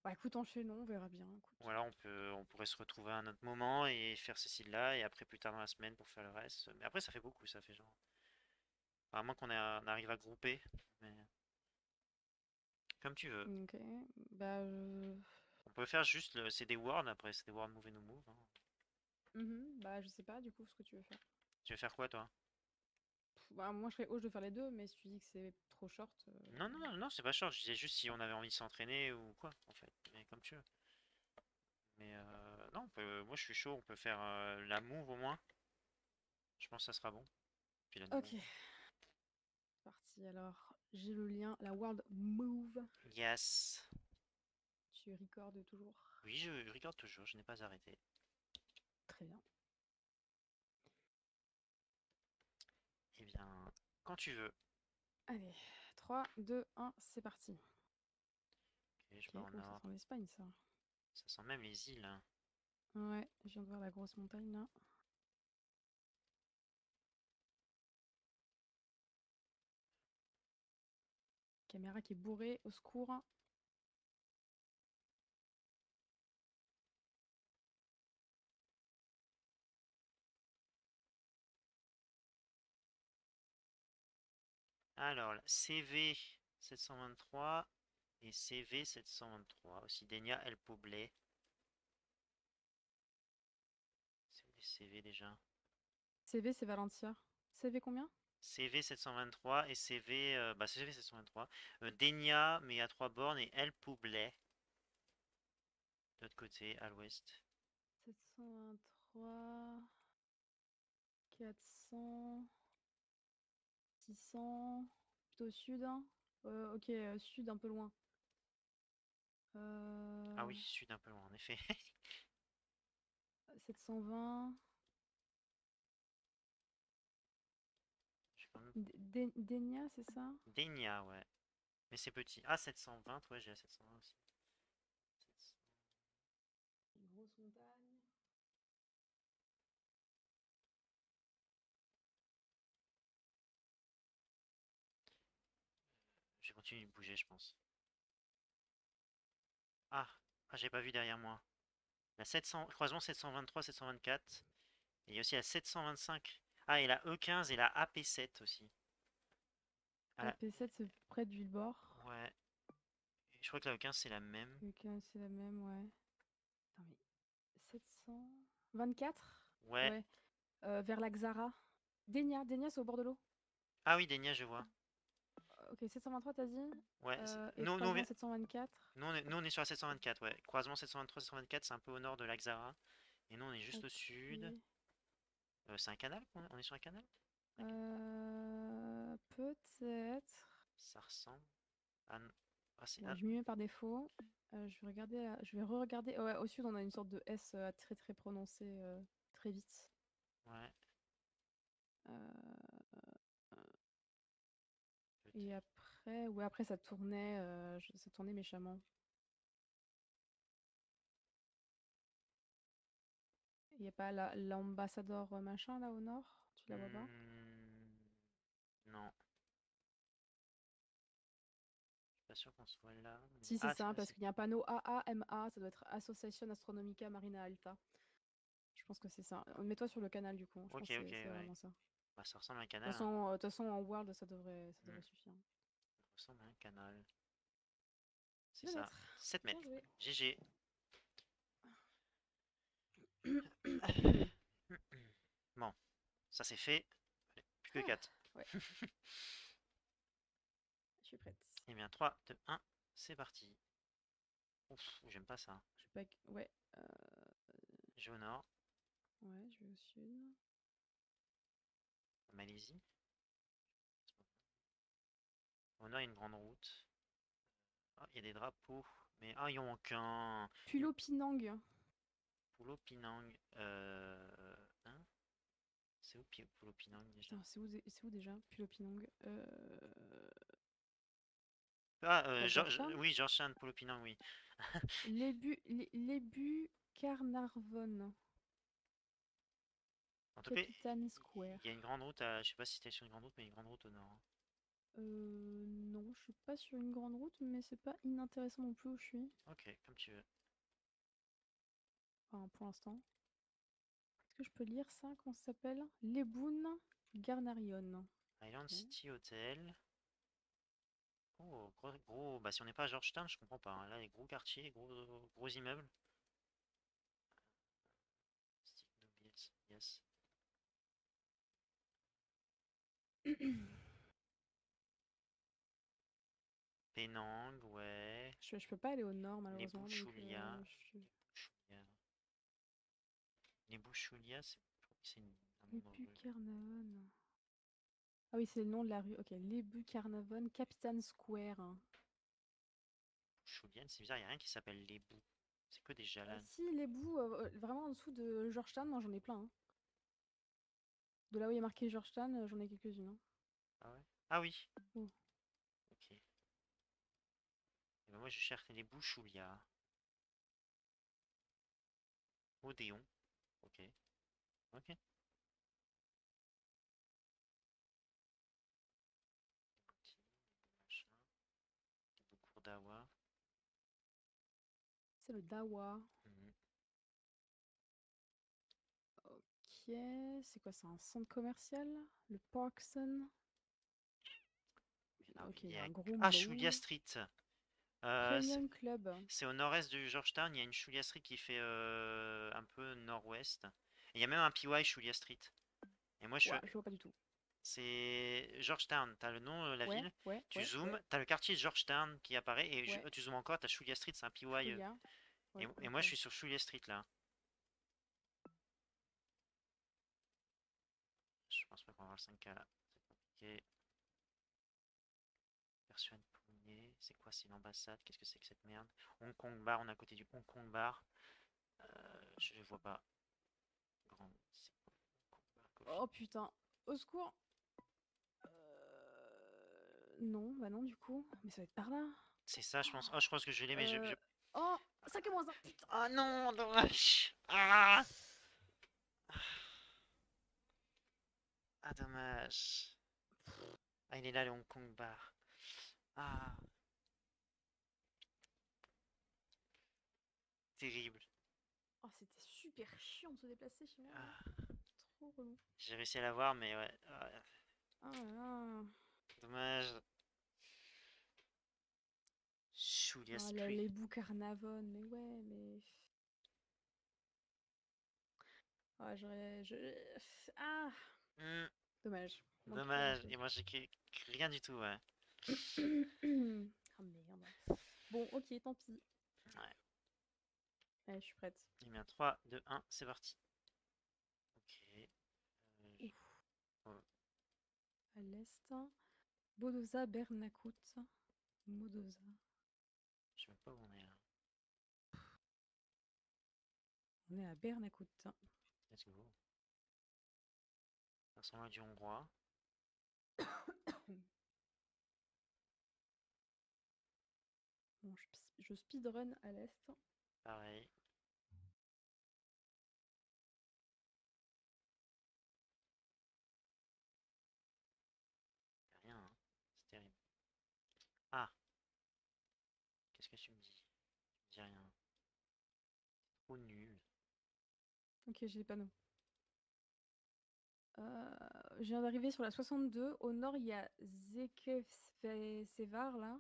Speaker 2: Bah écoute, enchaînons, on verra bien, écoute.
Speaker 1: Voilà, on pourrait se retrouver à un autre moment et faire ceci là et après plus tard dans la semaine pour faire le reste. Mais après, ça fait beaucoup, ça fait genre. À moins on arrive à grouper, mais comme tu veux.
Speaker 2: Ok. Bah
Speaker 1: On peut faire juste le CD Word après, CD Word Move et No Move, hein.
Speaker 2: bah je sais pas du coup ce que tu veux faire.
Speaker 1: Tu veux faire quoi, toi?
Speaker 2: Bah moi je serais hoche de faire les deux, mais si tu dis que c'est trop short,
Speaker 1: Non, non, non, non, c'est pas short. Je disais juste si on avait envie de s'entraîner ou quoi, en fait. Mais comme tu veux. Mais non, moi je suis chaud, on peut faire la move au moins. Je pense que ça sera bon. Puis là,
Speaker 2: Ok, parti. Alors, j'ai le lien, la World Move.
Speaker 1: yes.
Speaker 2: Tu recordes toujours.
Speaker 1: Oui, je regarde toujours, je n'ai pas arrêté.
Speaker 2: Très bien.
Speaker 1: Eh bien, quand tu veux.
Speaker 2: Allez, 3, 2, 1, c'est parti.
Speaker 1: Ok, je
Speaker 2: Ok,
Speaker 1: pars au
Speaker 2: oh, ça
Speaker 1: nord.
Speaker 2: sent l'Espagne, ça.
Speaker 1: Ça sent même les îles, hein.
Speaker 2: Ouais, je viens de voir la grosse montagne, là. Caméra qui est bourrée, au secours.
Speaker 1: Alors, CV 723 et CV 723. Aussi, Denia El Poblé. C'est où les CV déjà?
Speaker 2: CV, c'est Valencia. CV combien?
Speaker 1: CV 723 et CV, bah CV 723. Denia, mais à 3 bornes, et El Poublet, de l'autre côté, à l'ouest.
Speaker 2: 723, 400, 600, plutôt au sud, hein. Ok, sud, un peu loin.
Speaker 1: Ah
Speaker 2: Euh,
Speaker 1: oui, sud un peu loin, en effet.
Speaker 2: 720.
Speaker 1: Je sais quand même-
Speaker 2: Denia, c'est ça?
Speaker 1: Denia, ouais. Mais c'est petit. Ah, 720, ouais, j'ai la 720 aussi. 700.
Speaker 2: Une grosse montagne.
Speaker 1: Je vais continuer de bouger, je pense. Ah, ah j'ai pas vu derrière moi. La 700, croisement 723, 724. Et il y a aussi la 725. Ah, et la E15 et la AP7 aussi. Ah,
Speaker 2: AP7, c'est près du bord.
Speaker 1: ouais. Et je crois que la E15 c'est la même.
Speaker 2: Ok, c'est la même, ouais. Attends, mais 724?
Speaker 1: Ouais.
Speaker 2: Ouais, vers la Xara. Denia, c'est au bord de l'eau.
Speaker 1: Ah oui, Denia, je vois.
Speaker 2: Ok, 723, t'as dit.
Speaker 1: Ouais.
Speaker 2: Et
Speaker 1: Nous,
Speaker 2: croisement 724.
Speaker 1: nous, on est sur la 724, ouais. Croisement 723, 724, c'est un peu au nord de l'Axara. Et nous, on est juste au sud.
Speaker 2: Ok.
Speaker 1: C'est un canal? On est sur un canal?
Speaker 2: Peut-être.
Speaker 1: Ça ressemble. Ah, ah,
Speaker 2: Bon, je m'y mets par défaut. Je vais regarder, je vais re-regarder. Ouais, au sud, on a une sorte de S très très prononcé très vite.
Speaker 1: ouais,
Speaker 2: Euh, et
Speaker 1: peut-être.
Speaker 2: après, ouais, après ça tournait, ça tournait méchamment. Il n'y a pas l'ambassadeur machin là au nord? Tu la vois pas?
Speaker 1: Non, je suis pas sûr qu'on soit là.
Speaker 2: Si, c'est
Speaker 1: Ah,
Speaker 2: ça, parce
Speaker 1: c'est.
Speaker 2: qu'il y a un panneau AAMA, ça doit être Association Astronomica Marina Alta. Je pense que c'est ça. Mets-toi sur le canal du coup, je
Speaker 1: Ok,
Speaker 2: pense que
Speaker 1: ok,
Speaker 2: c'est
Speaker 1: ouais.
Speaker 2: vraiment ça.
Speaker 1: Bah, ça ressemble à un
Speaker 2: De
Speaker 1: canal, hein.
Speaker 2: toute façon, en World, ça devrait
Speaker 1: Hmm,
Speaker 2: suffire.
Speaker 1: ça ressemble à un canal. C'est
Speaker 2: 2
Speaker 1: ça.
Speaker 2: mètres.
Speaker 1: 7
Speaker 2: Bien
Speaker 1: mètres.
Speaker 2: joué.
Speaker 1: GG. Bon, ça c'est fait. Allez, plus que
Speaker 2: Ah,
Speaker 1: 4.
Speaker 2: ouais, je suis prête.
Speaker 1: Eh bien, 3, 2, 1, c'est parti. Ouf, j'aime pas ça.
Speaker 2: Je sais pas. Ouais,
Speaker 1: Je vais au nord,
Speaker 2: ouais, je vais au sud.
Speaker 1: Malaisie. Au nord, il y a une grande route. Ah, il y a des drapeaux. Mais ah, il y en a qu'un.
Speaker 2: Pulo Pinang.
Speaker 1: Pulo Pinang. Hein? C'est où Pulo Pinang déjà?
Speaker 2: Putain, c'est où déjà? Pulo Pinang.
Speaker 1: Ah,
Speaker 2: Bah, Georgetown?
Speaker 1: Oui, Georgetown, Pulo Pinang, oui.
Speaker 2: Lébu Carnarvon.
Speaker 1: En tout cas,
Speaker 2: Capitan Square.
Speaker 1: il y a une grande route je sais pas si t'es sur une grande route, mais il y a une grande route au nord, hein.
Speaker 2: Non, je suis pas sur une grande route, mais c'est pas inintéressant non plus où je suis.
Speaker 1: Ok, comme tu veux.
Speaker 2: Enfin, pour l'instant. Est-ce que je peux lire ça? Comment ça s'appelle? Leboun Garnarion.
Speaker 1: Island
Speaker 2: Ok.
Speaker 1: City Hotel. Oh, gros, bah si on n'est pas à Georgetown, je comprends pas, hein. Là, les gros quartiers, gros immeubles. Stick no bills, yes. Penang, ouais.
Speaker 2: Je peux pas aller au nord
Speaker 1: Les
Speaker 2: malheureusement, donc
Speaker 1: Bouchoulia. Bouchoulia. Les Bouchoulia, c'est une- un
Speaker 2: Les Bucarnavon. Ah oui, c'est le nom de la rue. Ok, les Bucarnavon, Captain Square.
Speaker 1: Julian, c'est bizarre, il n'y a rien qui s'appelle les bouts. C'est que des Jalan.
Speaker 2: Si, les bouts, vraiment en dessous de Georgetown, moi j'en ai plein, hein. De là où il y a marqué Georgetown, j'en ai quelques-unes, hein.
Speaker 1: Ah ouais? Ah oui.
Speaker 2: Oh.
Speaker 1: Ok. Et ben moi je cherche les bouts Choulia. Odéon. Ok. Ok. Machin. Des bouts Courdawa.
Speaker 2: C'est le Dawa.
Speaker 1: Mhm.
Speaker 2: Ok, c'est quoi, c'est un centre commercial? Le Parkson.
Speaker 1: Ah oui,
Speaker 2: Ok,
Speaker 1: il
Speaker 2: il
Speaker 1: y
Speaker 2: y a
Speaker 1: a...
Speaker 2: un gros
Speaker 1: Ah, Choulia
Speaker 2: mot.
Speaker 1: Street.
Speaker 2: Premium Club.
Speaker 1: C'est au nord-est de Georgetown. Il y a une Choulia Street qui fait un peu nord-ouest. Et il y a même un PY Choulia Street. Et moi je suis...
Speaker 2: Ouais, je vois pas du tout.
Speaker 1: C'est Georgetown. T'as le nom, la
Speaker 2: Ouais,
Speaker 1: ville.
Speaker 2: ouais,
Speaker 1: Tu
Speaker 2: ouais, ouais,
Speaker 1: zoomes, t'as le quartier Georgetown qui apparaît. Et
Speaker 2: ouais.
Speaker 1: tu zoomes encore, t'as Choulia Street, c'est un PY.
Speaker 2: Chouïa.
Speaker 1: Et,
Speaker 2: Ouais,
Speaker 1: et moi je
Speaker 2: d'accord.
Speaker 1: suis sur Choulia Street là. Je pense pas qu'on va avoir le 5K là. C'est compliqué. Version Pouillet. C'est quoi? C'est l'ambassade? Qu'est-ce que c'est que cette merde? Hong Kong Bar, on est à côté du Hong Kong Bar. Je vois pas. Grand. C'est quoi? Hong Kong Bar Coffee.
Speaker 2: Oh putain, au secours. Non, bah non du coup. Mais ça va être par là.
Speaker 1: C'est ça, je pense. Oh, je pense que je l'ai, mais
Speaker 2: Euh... Oh, 5 et moins 1, putain.
Speaker 1: Ah non, dommage. Ah, ah dommage. Ah, il est là, le Hong Kong Bar. Ah, terrible.
Speaker 2: Oh, c'était super chiant de se déplacer chez moi là.
Speaker 1: Ah,
Speaker 2: Trop relou.
Speaker 1: j'ai réussi à l'avoir, mais ouais. Ah,
Speaker 2: Ah là là.
Speaker 1: dommage. Julia
Speaker 2: Ah,
Speaker 1: Street.
Speaker 2: les bouts Carnavon, mais ouais, mais. Ah, Ah,
Speaker 1: Hmm,
Speaker 2: dommage. Manque de
Speaker 1: dommage.
Speaker 2: info.
Speaker 1: Et moi, j'ai rien du tout, ouais.
Speaker 2: Ah merde. Bon, ok, tant pis.
Speaker 1: Ouais.
Speaker 2: Allez, je suis prête.
Speaker 1: Eh bien, 3, 2, 1, c'est parti. Ok.
Speaker 2: Ouf.
Speaker 1: Oh,
Speaker 2: À l'est. Bodoza, Bernakout. Modoza.
Speaker 1: je sais même pas où on est là.
Speaker 2: On est à Bernakout.
Speaker 1: Let's go. Ça ressemble à du hongrois.
Speaker 2: Bon, je speedrun à l'est.
Speaker 1: Pareil. Y'a rien, hein. C'est terrible. Ah, qu'est-ce que tu me dis? Tu me dis rien. Trop nul.
Speaker 2: Ok, j'ai les panneaux. Je viens d'arriver sur la 62. Au nord, il y a Zekevsevar, là.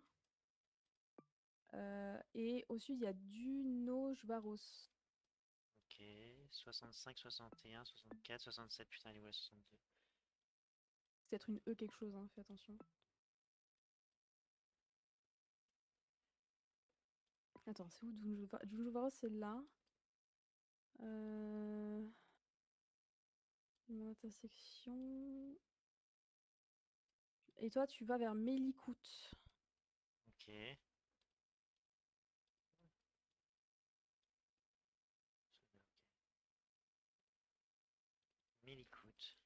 Speaker 2: Et au sud, il y a Dunojvaros.
Speaker 1: Ok. 65, 61, 64, 67. Putain, elle est où la 62?
Speaker 2: C'est peut-être une E quelque chose, hein, fais attention. Attends, c'est où Dunojvaros, c'est là. Mon intersection. Et toi, tu vas vers Melikout.
Speaker 1: Ok. Milikout.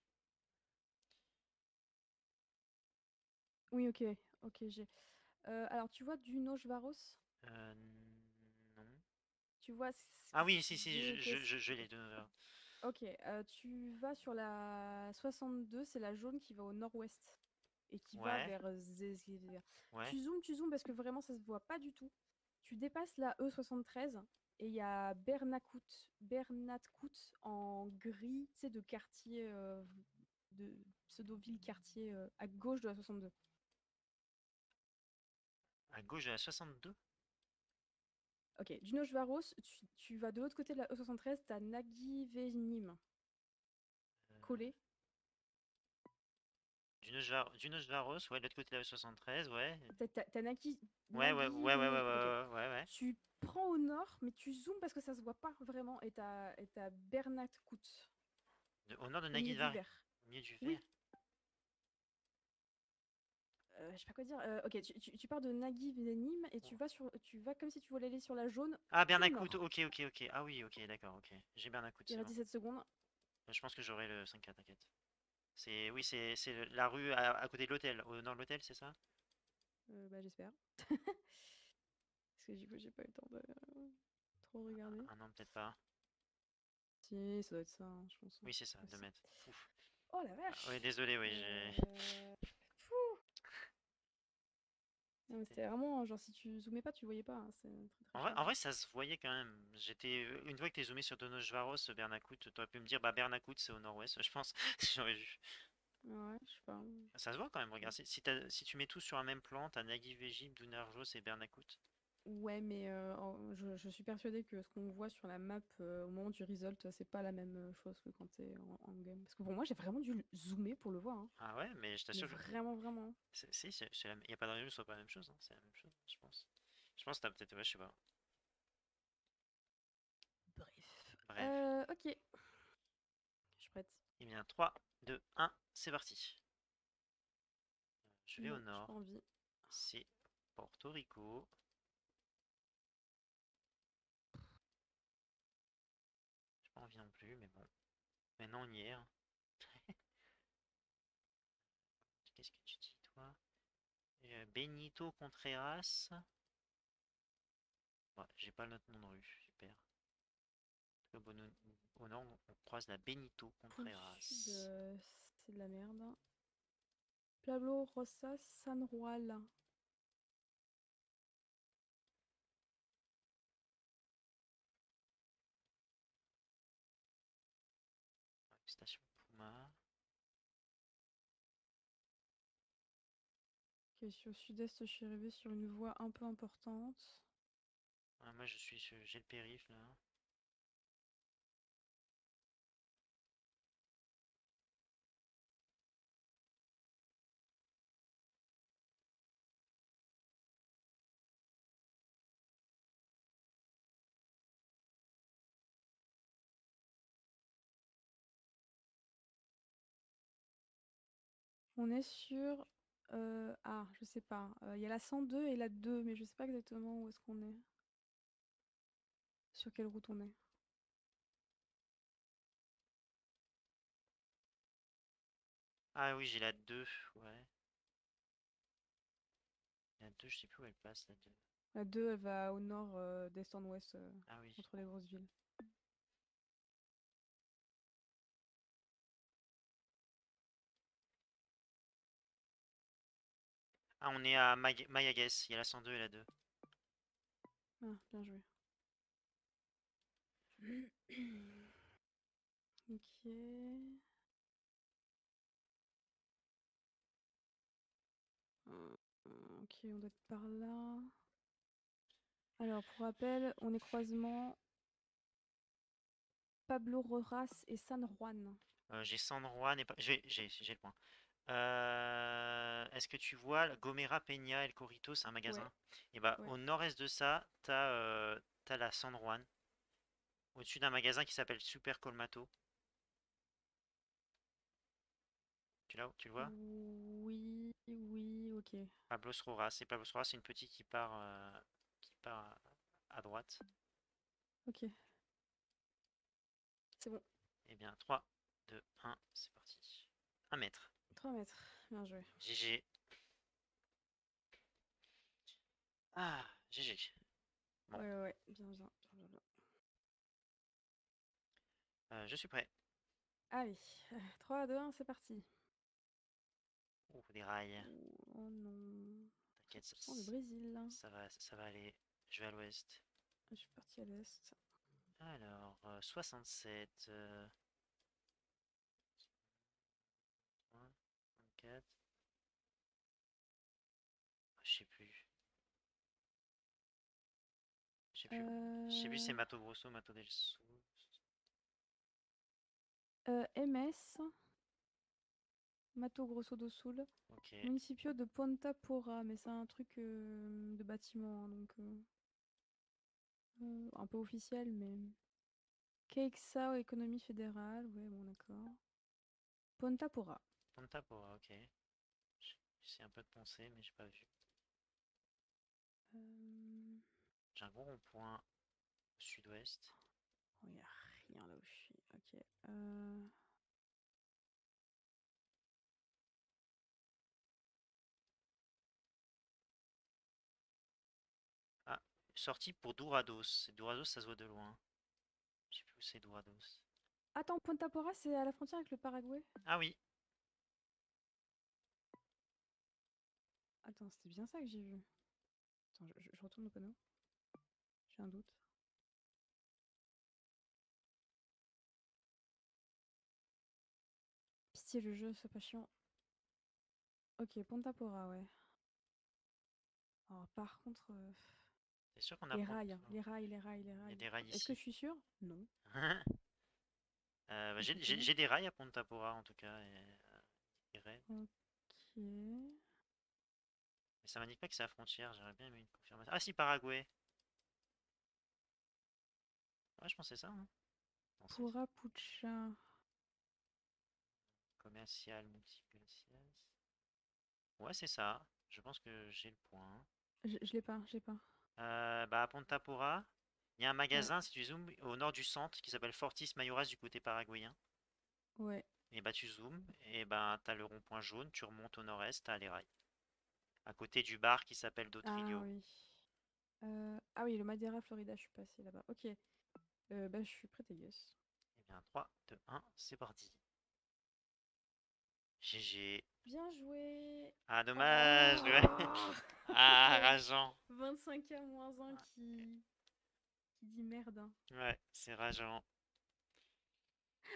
Speaker 2: Oui, ok, ok, j'ai. Alors, tu vois Dunojvaros?
Speaker 1: Euh, non.
Speaker 2: Tu vois
Speaker 1: Ah oui, si, si,
Speaker 2: Zekes-
Speaker 1: je l'ai de 9h.
Speaker 2: Ok, tu vas sur la 62, c'est la jaune qui va au nord-ouest et qui va
Speaker 1: Ouais,
Speaker 2: vers
Speaker 1: ouais.
Speaker 2: Tu zoomes parce que vraiment ça se voit pas du tout. Tu dépasses la E73 et il y a Bernatkout en gris, tu sais, de quartier, de pseudo-ville quartier à gauche de la 62.
Speaker 1: À gauche de la 62?
Speaker 2: Ok, Dunojvaros, tu vas de l'autre côté de la E73, t'as Nagivenim
Speaker 1: Euh,
Speaker 2: collé.
Speaker 1: Dunos-Varos, ouais, de l'autre côté de la 73, ouais.
Speaker 2: T'as
Speaker 1: Ouais, ouais, ouais, ouais, ouais,
Speaker 2: Nagivenim, ok.
Speaker 1: ouais, ouais, ouais, ouais.
Speaker 2: Tu prends au nord, mais tu zoomes parce que ça se voit pas vraiment. Et t'as Bernatkout.
Speaker 1: Au nord de
Speaker 2: Au milieu du
Speaker 1: Naguilvar,
Speaker 2: vert.
Speaker 1: au milieu du vert.
Speaker 2: Oui. Je sais pas quoi dire. Ok, tu pars de Nagui Venim et
Speaker 1: Oh.
Speaker 2: tu vas comme si tu voulais aller sur la jaune
Speaker 1: Ah,
Speaker 2: tout au
Speaker 1: Bernacoute,
Speaker 2: nord.
Speaker 1: ok, ok, ok. Ah oui, ok, d'accord, ok. J'ai Bernacoute,
Speaker 2: Il
Speaker 1: c'est
Speaker 2: reste
Speaker 1: bon.
Speaker 2: 17 secondes.
Speaker 1: Je pense que j'aurai le 5K, t'inquiète. Oui, c'est la rue à côté de l'hôtel, au nord de l'hôtel, c'est ça?
Speaker 2: Bah j'espère. Parce que du coup j'ai pas eu le temps de trop regarder.
Speaker 1: Ah non, peut-être pas.
Speaker 2: Si, ça doit être ça, hein, je pense, hein.
Speaker 1: Oui, c'est ça,
Speaker 2: Ouais,
Speaker 1: 2
Speaker 2: c'est ça.
Speaker 1: mètres. Ouf.
Speaker 2: Oh la
Speaker 1: Ah, oui,
Speaker 2: vache!
Speaker 1: désolé, oui, j'ai.
Speaker 2: Fou! Non, mais
Speaker 1: C'était-
Speaker 2: c'était vraiment genre si tu zoomais pas, tu le voyais pas, hein. C'est très très
Speaker 1: En
Speaker 2: chaud.
Speaker 1: vrai, ça se voyait quand même. Une fois que t'es zoomé sur Donosvaros, Bernacoute, t'aurais pu me dire, bah Bernacoute, c'est au nord-ouest, je pense. J'aurais vu.
Speaker 2: Ouais, je sais pas.
Speaker 1: Ça se voit quand même, regarde. Si tu mets tout sur un même plan, t'as Nagui Végib, Dunarjos et Bernacoute.
Speaker 2: Ouais, mais je suis persuadée que ce qu'on voit sur la map au moment du result, c'est pas la même chose que quand t'es en game. Parce que pour moi, j'ai vraiment dû zoomer pour le voir, hein.
Speaker 1: Ah ouais, mais je
Speaker 2: Mais
Speaker 1: t'assure,
Speaker 2: vraiment, vraiment.
Speaker 1: il y a pas de raison que ce soit pas la même chose, hein. C'est la même chose, je pense. Je pense que t'as peut-être, ouais, je sais pas.
Speaker 2: Bref.
Speaker 1: Bref.
Speaker 2: Ok, je suis prête.
Speaker 1: Eh bien, 3, 2, 1, c'est parti. Je vais au
Speaker 2: Non, j'ai pas
Speaker 1: nord.
Speaker 2: envie.
Speaker 1: C'est Porto Rico. J'ai pas envie non plus, mais bon. Maintenant, on y est, hein. Qu'est-ce que tu dis, toi? Benito Contreras. Ouais, j'ai pas notre nom de rue, super. Au nord, on croise la Benito
Speaker 2: Pour le sud,
Speaker 1: Contreras.
Speaker 2: c'est de la merde. Pablo Rosas San Juan.
Speaker 1: Station Puma.
Speaker 2: Ok, sur le sud-est, je suis arrivée sur une voie un peu importante.
Speaker 1: Ah, moi, j'ai le périph' là.
Speaker 2: On est sur... ah, je sais pas. Il y a la 102 et la 2, mais je sais pas exactement où est-ce qu'on est. Sur quelle route on est.
Speaker 1: Ah oui, j'ai la 2, ouais. La 2, je sais plus où elle passe, la 2.
Speaker 2: La 2, elle va au nord d'est en ouest,
Speaker 1: Ah oui.
Speaker 2: entre les grosses villes.
Speaker 1: Ah, on est à Mayaguez, il y a la 102 et la 2.
Speaker 2: Ah, bien joué. Ok. Ok, on doit être par là. Alors, pour rappel, on est croisement Pablo Rojas et San Juan.
Speaker 1: J'ai San Juan et pas. J'ai le point. Est-ce que tu vois la Gomera Peña El Corito, c'est un
Speaker 2: Ouais,
Speaker 1: magasin? Et bah,
Speaker 2: ouais.
Speaker 1: au nord-est de ça, t'as la San Juan, au-dessus d'un magasin qui s'appelle Super Colmato. Tu le vois?
Speaker 2: Oui, oui, ok.
Speaker 1: Pablos Roras. Et Pablos Roras, c'est une petite qui part à droite.
Speaker 2: Ok, c'est bon.
Speaker 1: Eh bien, 3, 2, 1, c'est parti. 1 mètre.
Speaker 2: 3 mètres, bien joué.
Speaker 1: GG. Ah, GG. Bon,
Speaker 2: Ouais, ouais, ouais, bien, bien, bien, bien, bien.
Speaker 1: je suis prêt.
Speaker 2: Allez, 3, 2, 1, c'est parti.
Speaker 1: Ouh, des rails.
Speaker 2: Oh non.
Speaker 1: T'inquiète,
Speaker 2: 100% le Brésil.
Speaker 1: ça va aller. Je vais à l'ouest.
Speaker 2: Je suis partie à l'est.
Speaker 1: Alors, 67, 24, je sais plus. Je sais plus. Je sais plus si c'est
Speaker 2: Euh,
Speaker 1: Mato Grosso, Mato del Sul.
Speaker 2: MS, Mato Grosso do Sul,
Speaker 1: Ok.
Speaker 2: Municipio de Ponta Porra, mais c'est un truc de bâtiment, hein, donc un peu officiel, mais... Keiksao, économie fédérale. Ouais, bon, d'accord. Ponta Pora.
Speaker 1: Ponta Pora, ok. J'essaie un peu de penser, mais j'ai pas vu.
Speaker 2: Euh,
Speaker 1: J'ai un gros rond-point au sud-ouest.
Speaker 2: Oh, y a rien là où je suis. Ok.
Speaker 1: Ah, sortie pour Dourados. Dourados, ça se voit de loin. Je sais plus où c'est Dourados.
Speaker 2: Attends, Ponta Pora, c'est à la frontière avec le Paraguay?
Speaker 1: Ah oui,
Speaker 2: Attends, c'était bien ça que j'ai vu. Attends, je retourne au panneau. J'ai un doute. Pitié, le jeu, c'est pas chiant. Ok, Ponta Pora, ouais. Alors, par contre,
Speaker 1: c'est sûr qu'on a
Speaker 2: les
Speaker 1: Ponta.
Speaker 2: rails, les rails, les rails, les
Speaker 1: Il y a
Speaker 2: rails.
Speaker 1: des rails
Speaker 2: Est-ce que
Speaker 1: ici.
Speaker 2: je suis sûre? Non.
Speaker 1: Bah,
Speaker 2: Mais je
Speaker 1: j'ai
Speaker 2: me
Speaker 1: j'ai-
Speaker 2: connais.
Speaker 1: j'ai des rails à Ponta Pora en tout cas. Des rails.
Speaker 2: Ok.
Speaker 1: Mais ça m'indique pas que c'est la frontière. J'aurais bien aimé une confirmation. Ah si, Paraguay. Ouais, je pensais ça, hein. Non,
Speaker 2: Pura Pucha.
Speaker 1: commercial, multi-glacial. Ouais, c'est ça. Je pense que j'ai le point.
Speaker 2: Je l'ai pas, je l'ai pas.
Speaker 1: Bah, à Ponta Pora, il y a un
Speaker 2: Ouais,
Speaker 1: magasin, si tu zoomes, au nord du centre qui s'appelle Fortis Mayoras du côté paraguayen.
Speaker 2: ouais.
Speaker 1: Et bah, tu zoomes, et bah, t'as le rond-point jaune, tu remontes au nord-est, t'as les rails. À côté du bar qui s'appelle
Speaker 2: Ah
Speaker 1: Dotrillo.
Speaker 2: oui. Ah oui, le Madeira, Florida, je suis passée là-bas. Ok. Bah, je suis prête, Gus.
Speaker 1: Et bien, 3, 2, 1, c'est parti. GG.
Speaker 2: Bien joué.
Speaker 1: Ah, dommage, ouais.
Speaker 2: Oh
Speaker 1: Ah,
Speaker 2: Le
Speaker 1: rageant.
Speaker 2: 25K moins 1 qui dit merde, hein.
Speaker 1: Ouais, c'est rageant.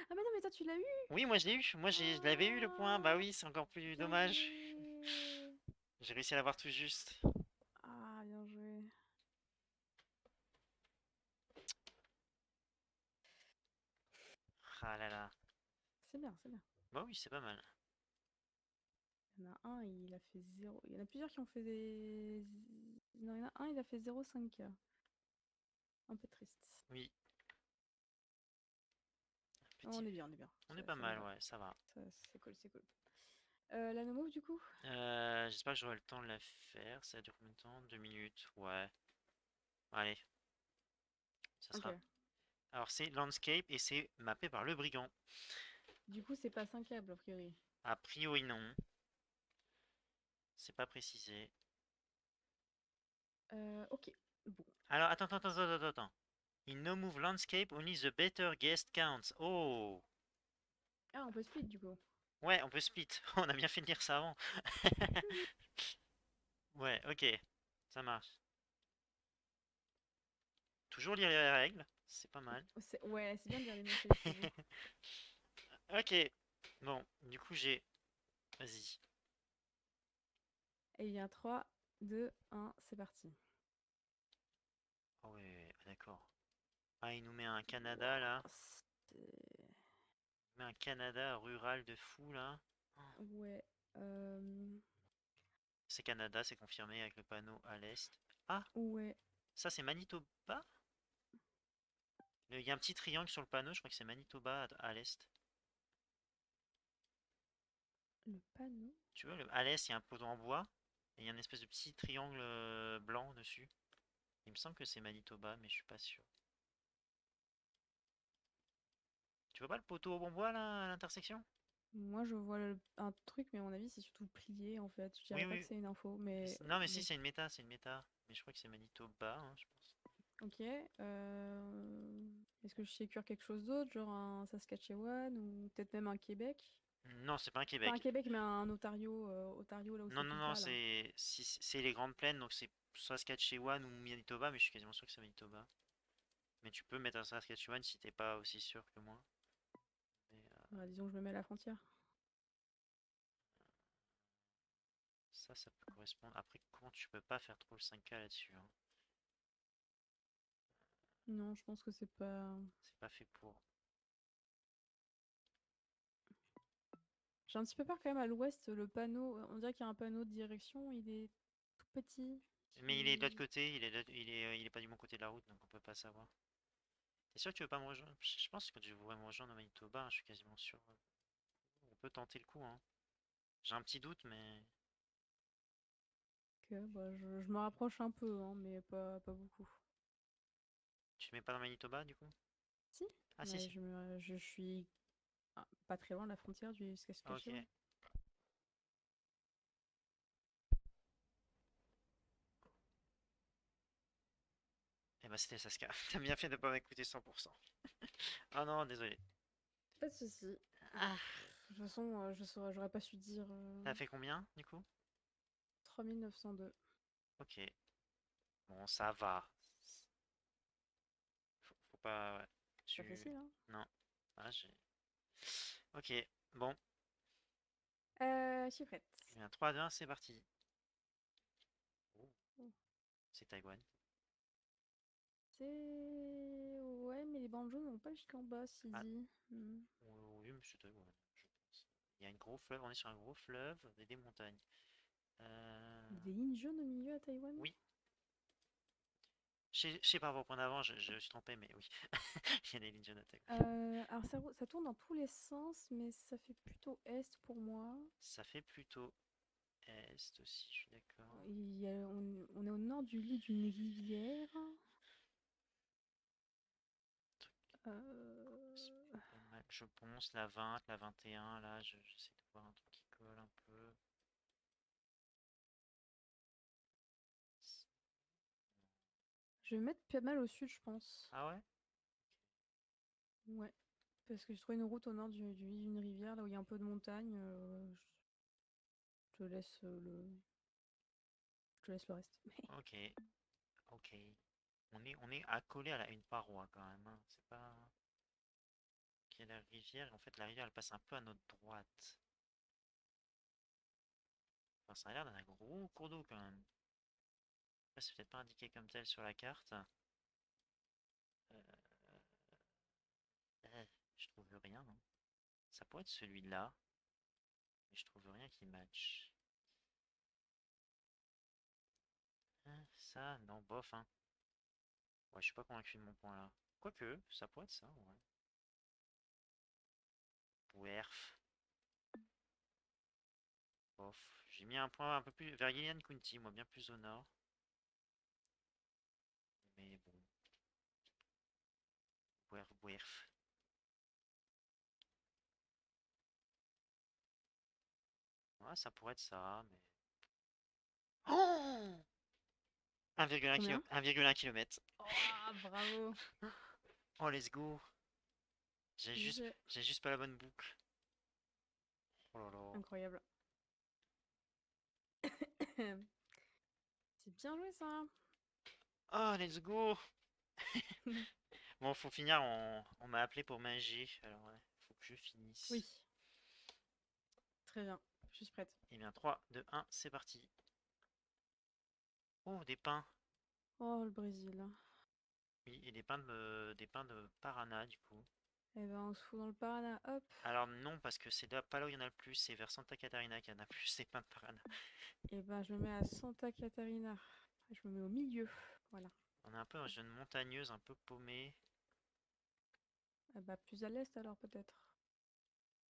Speaker 2: Ah mais non, mais toi tu l'as eu.
Speaker 1: Oui, moi je l'ai eu. Moi je l'avais eu le point. Bah
Speaker 2: Ah,
Speaker 1: oui, c'est encore plus
Speaker 2: bien
Speaker 1: dommage.
Speaker 2: joué.
Speaker 1: J'ai réussi à l'avoir tout juste.
Speaker 2: Ah, bien joué.
Speaker 1: Ah là là.
Speaker 2: C'est bien, c'est bien.
Speaker 1: Bah oui, c'est pas mal.
Speaker 2: Il y en a un, il a fait 0. Il y en a plusieurs qui ont fait des. Non, il y en a un, il a fait 0,5K. Un peu triste.
Speaker 1: Oui,
Speaker 2: Oh,
Speaker 1: petit.
Speaker 2: on est bien, on est bien.
Speaker 1: On est
Speaker 2: Ça,
Speaker 1: pas
Speaker 2: ça nous
Speaker 1: mal,
Speaker 2: va.
Speaker 1: ouais, ça va.
Speaker 2: C'est cool, c'est cool. La no-move du coup?
Speaker 1: J'espère que j'aurai le temps de la faire. Ça dure combien de temps? 2 minutes. Ouais. Allez, ça
Speaker 2: Ok.
Speaker 1: sera. Alors c'est landscape et c'est mappé par le brigand.
Speaker 2: Du coup, c'est pas 5K a priori.
Speaker 1: A priori non. C'est pas précisé.
Speaker 2: Ok. Bon.
Speaker 1: Alors attends. In no move landscape, only the better guest counts. Oh!
Speaker 2: Ah, on peut split du coup.
Speaker 1: Ouais, on peut split. On a bien fait de lire ça avant. Ouais, ok. Ça marche. Toujours lire les règles. C'est pas mal.
Speaker 2: Ouais, c'est bien de dire les mots safe, j'avoue.
Speaker 1: Ok. Bon, du coup j'ai... Vas-y.
Speaker 2: Et il y a 3, 2, 1, c'est parti.
Speaker 1: Ah ouais, ah, d'accord. Ah, il nous met un Canada là.
Speaker 2: Wouah, c'est...
Speaker 1: Il met un Canada rural de fou là. Oh,
Speaker 2: Ouais.
Speaker 1: c'est Canada, c'est confirmé avec le panneau à l'est. Ah,
Speaker 2: Ouais.
Speaker 1: ça c'est Manitoba? Il y a un petit triangle sur le panneau, je crois que c'est Manitoba à l'est.
Speaker 2: Le panneau?
Speaker 1: Tu vois, à l'est, il y a un poteau en bois. Et il y a une espèce de petit triangle blanc dessus. Il me semble que c'est Manitoba, mais je suis pas sûr. Tu vois pas le poteau en bois là à l'intersection?
Speaker 2: Moi, je vois un truc, mais à mon avis, c'est surtout plié en fait. Je
Speaker 1: Oui,
Speaker 2: dirais pas que
Speaker 1: oui.
Speaker 2: c'est une info, mais
Speaker 1: Non, mais si,
Speaker 2: bon.
Speaker 1: c'est une méta, c'est une méta. Mais je crois que c'est Manitoba, hein, je pense.
Speaker 2: Ok. Est-ce que je sécure quelque chose d'autre, genre un Saskatchewan ou peut-être même un Québec?
Speaker 1: Non, c'est pas un
Speaker 2: Pas un
Speaker 1: Québec.
Speaker 2: Québec, mais un Ontario, là où
Speaker 1: Non,
Speaker 2: c'est
Speaker 1: non,
Speaker 2: tout
Speaker 1: non,
Speaker 2: plat là.
Speaker 1: c'est les grandes plaines, donc c'est Saskatchewan ou Manitoba, mais je suis quasiment sûr que c'est Manitoba. Mais tu peux mettre un Saskatchewan si t'es pas aussi sûr que moi. Mais,
Speaker 2: Voilà, disons que je me mets à la frontière.
Speaker 1: ça peut correspondre. Après, comment tu peux pas faire trop le 5K là-dessus, hein.
Speaker 2: Non, je pense que c'est pas.
Speaker 1: C'est pas fait pour.
Speaker 2: J'ai un petit peu peur quand même à l'ouest, le panneau. On dirait qu'il y a un panneau de direction, il est tout petit.
Speaker 1: Mais il est de l'autre côté, il est pas du bon côté de la route, donc on peut pas savoir. T'es sûr que tu veux pas me rejoindre? Je pense que tu voudrais me rejoindre au Manitoba, hein, je suis quasiment sûr. On peut tenter le coup, hein. J'ai un petit doute, mais
Speaker 2: Ok, bah, je me rapproche un peu, hein, mais pas beaucoup.
Speaker 1: tu te mets pas dans le Manitoba du coup?
Speaker 2: Si,
Speaker 1: Ah si
Speaker 2: mais
Speaker 1: si.
Speaker 2: je suis pas très loin de la frontière du
Speaker 1: Ok.
Speaker 2: Saskatchewan.
Speaker 1: Eh ben c'était Saska. T'as bien fait de pas m'écouter 100%. Oh non, désolé.
Speaker 2: Pas de soucis. Bah,
Speaker 1: Ah,
Speaker 2: de toute façon, j'aurais pas su dire
Speaker 1: t'as fait combien du coup?
Speaker 2: 3902.
Speaker 1: Ok. Bon, ça va. Faut pas. Ouais.
Speaker 2: Pas
Speaker 1: Tu.
Speaker 2: facile, hein?
Speaker 1: Non. Ah, j'ai. Ok. Bon.
Speaker 2: Je suis prête.
Speaker 1: Eh bien, 3, 2, 1, c'est parti. Oh,
Speaker 2: Oh.
Speaker 1: c'est Taïwan.
Speaker 2: C'est... Ouais, mais les bandes jaunes vont pas jusqu'en bas, si
Speaker 1: Ah,
Speaker 2: dit. Hmm.
Speaker 1: oui, mais c'est Taïwan, je pense. Il y a un gros fleuve, on est sur un gros fleuve et des montagnes.
Speaker 2: Il y a
Speaker 1: Euh...
Speaker 2: des lignes jaunes au milieu à Taïwan?
Speaker 1: Oui. Je sais pas vos points d'avant, je me suis trompé, mais oui. Il y a des lignes jaunes à Taïwan.
Speaker 2: Alors ça tourne dans tous les sens, mais ça fait plutôt est pour moi.
Speaker 1: Ça fait plutôt est aussi, je suis d'accord.
Speaker 2: On est au nord du lit d'une rivière.
Speaker 1: C'est
Speaker 2: Euh,
Speaker 1: pas mal. Je pense la 20, la 21, là, j'essaie de voir un truc qui colle un peu.
Speaker 2: Je vais mettre pas mal au sud, je pense.
Speaker 1: Ah ouais?
Speaker 2: Ouais. Parce que j'ai trouvé une route au nord du lit d'une rivière, là où il y a un peu de montagne. Je te laisse je te laisse le reste.
Speaker 1: Ok, ok. On est accolé à une paroi quand même, hein. C'est pas. Ok, la rivière, en fait, la rivière elle passe un peu à notre droite. Enfin, ça a l'air d'un gros cours d'eau quand même. Après, c'est peut-être pas indiqué comme tel sur la carte. Euh, je trouve rien, non? Ça pourrait être celui-là, mais je trouve rien qui match. Ça, non, bof, hein. Ouais, je suis pas convaincu de mon point là. Quoique, ça pourrait être ça, ouais. Werf, bof. J'ai mis un point un peu plus vers Gillian County, moi, bien plus au nord. Mais bon, Werf, Werf. Ouais, ça pourrait être ça, mais. Oh! 1,1
Speaker 2: Combien?
Speaker 1: 1,1 km.
Speaker 2: Oh, bravo!
Speaker 1: Oh, let's go. J'ai juste,
Speaker 2: GG.
Speaker 1: j'ai juste pas la bonne boucle. Oh là là.
Speaker 2: Incroyable. C'est bien joué ça.
Speaker 1: Oh, let's go. Bon, faut finir, on m'a appelé pour manger, alors ouais, faut que je finisse.
Speaker 2: Oui, très bien. Je suis prête.
Speaker 1: Eh bien, 3, 2, 1, c'est parti. Oh, des pains.
Speaker 2: Oh, le Brésil.
Speaker 1: Oui, et des pains de Paraná, du coup.
Speaker 2: Eh ben, on se fout dans le Paraná. Hop.
Speaker 1: Alors non, parce que c'est pas là où il y en a le plus, c'est vers Santa Catarina qu'il y en a plus, c'est pains de Paraná.
Speaker 2: Eh ben, je me mets à Santa Catarina. Je me mets au milieu. Voilà.
Speaker 1: On est un peu dans une zone montagneuse, un peu paumée.
Speaker 2: Eh ben, plus à l'est alors peut-être.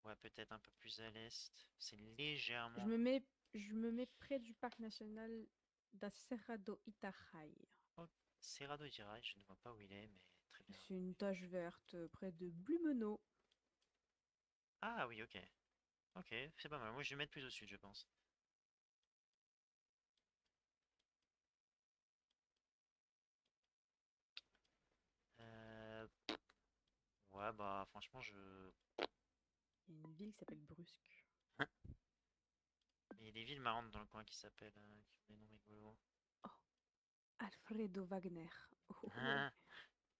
Speaker 1: Ouais, peut-être un peu plus à l'est. C'est
Speaker 2: Je
Speaker 1: légèrement.
Speaker 2: me mets, je me mets près du parc national da Serra do Itajaí.
Speaker 1: Oh, Serra do Itajaí, je ne vois pas où il est, mais très bien.
Speaker 2: C'est une tache verte près de Blumenau.
Speaker 1: Ah oui, ok. Ok, c'est pas mal. Moi, je vais mettre plus au sud, je pense. Euh, Ouais, bah franchement, je.
Speaker 2: Il y a une ville qui s'appelle Brusque.
Speaker 1: Il y a des villes marrantes dans le coin qui s'appellent, qui ont des noms rigolos.
Speaker 2: Oh, Alfredo Wagner. Oh, ouais.
Speaker 1: Ah,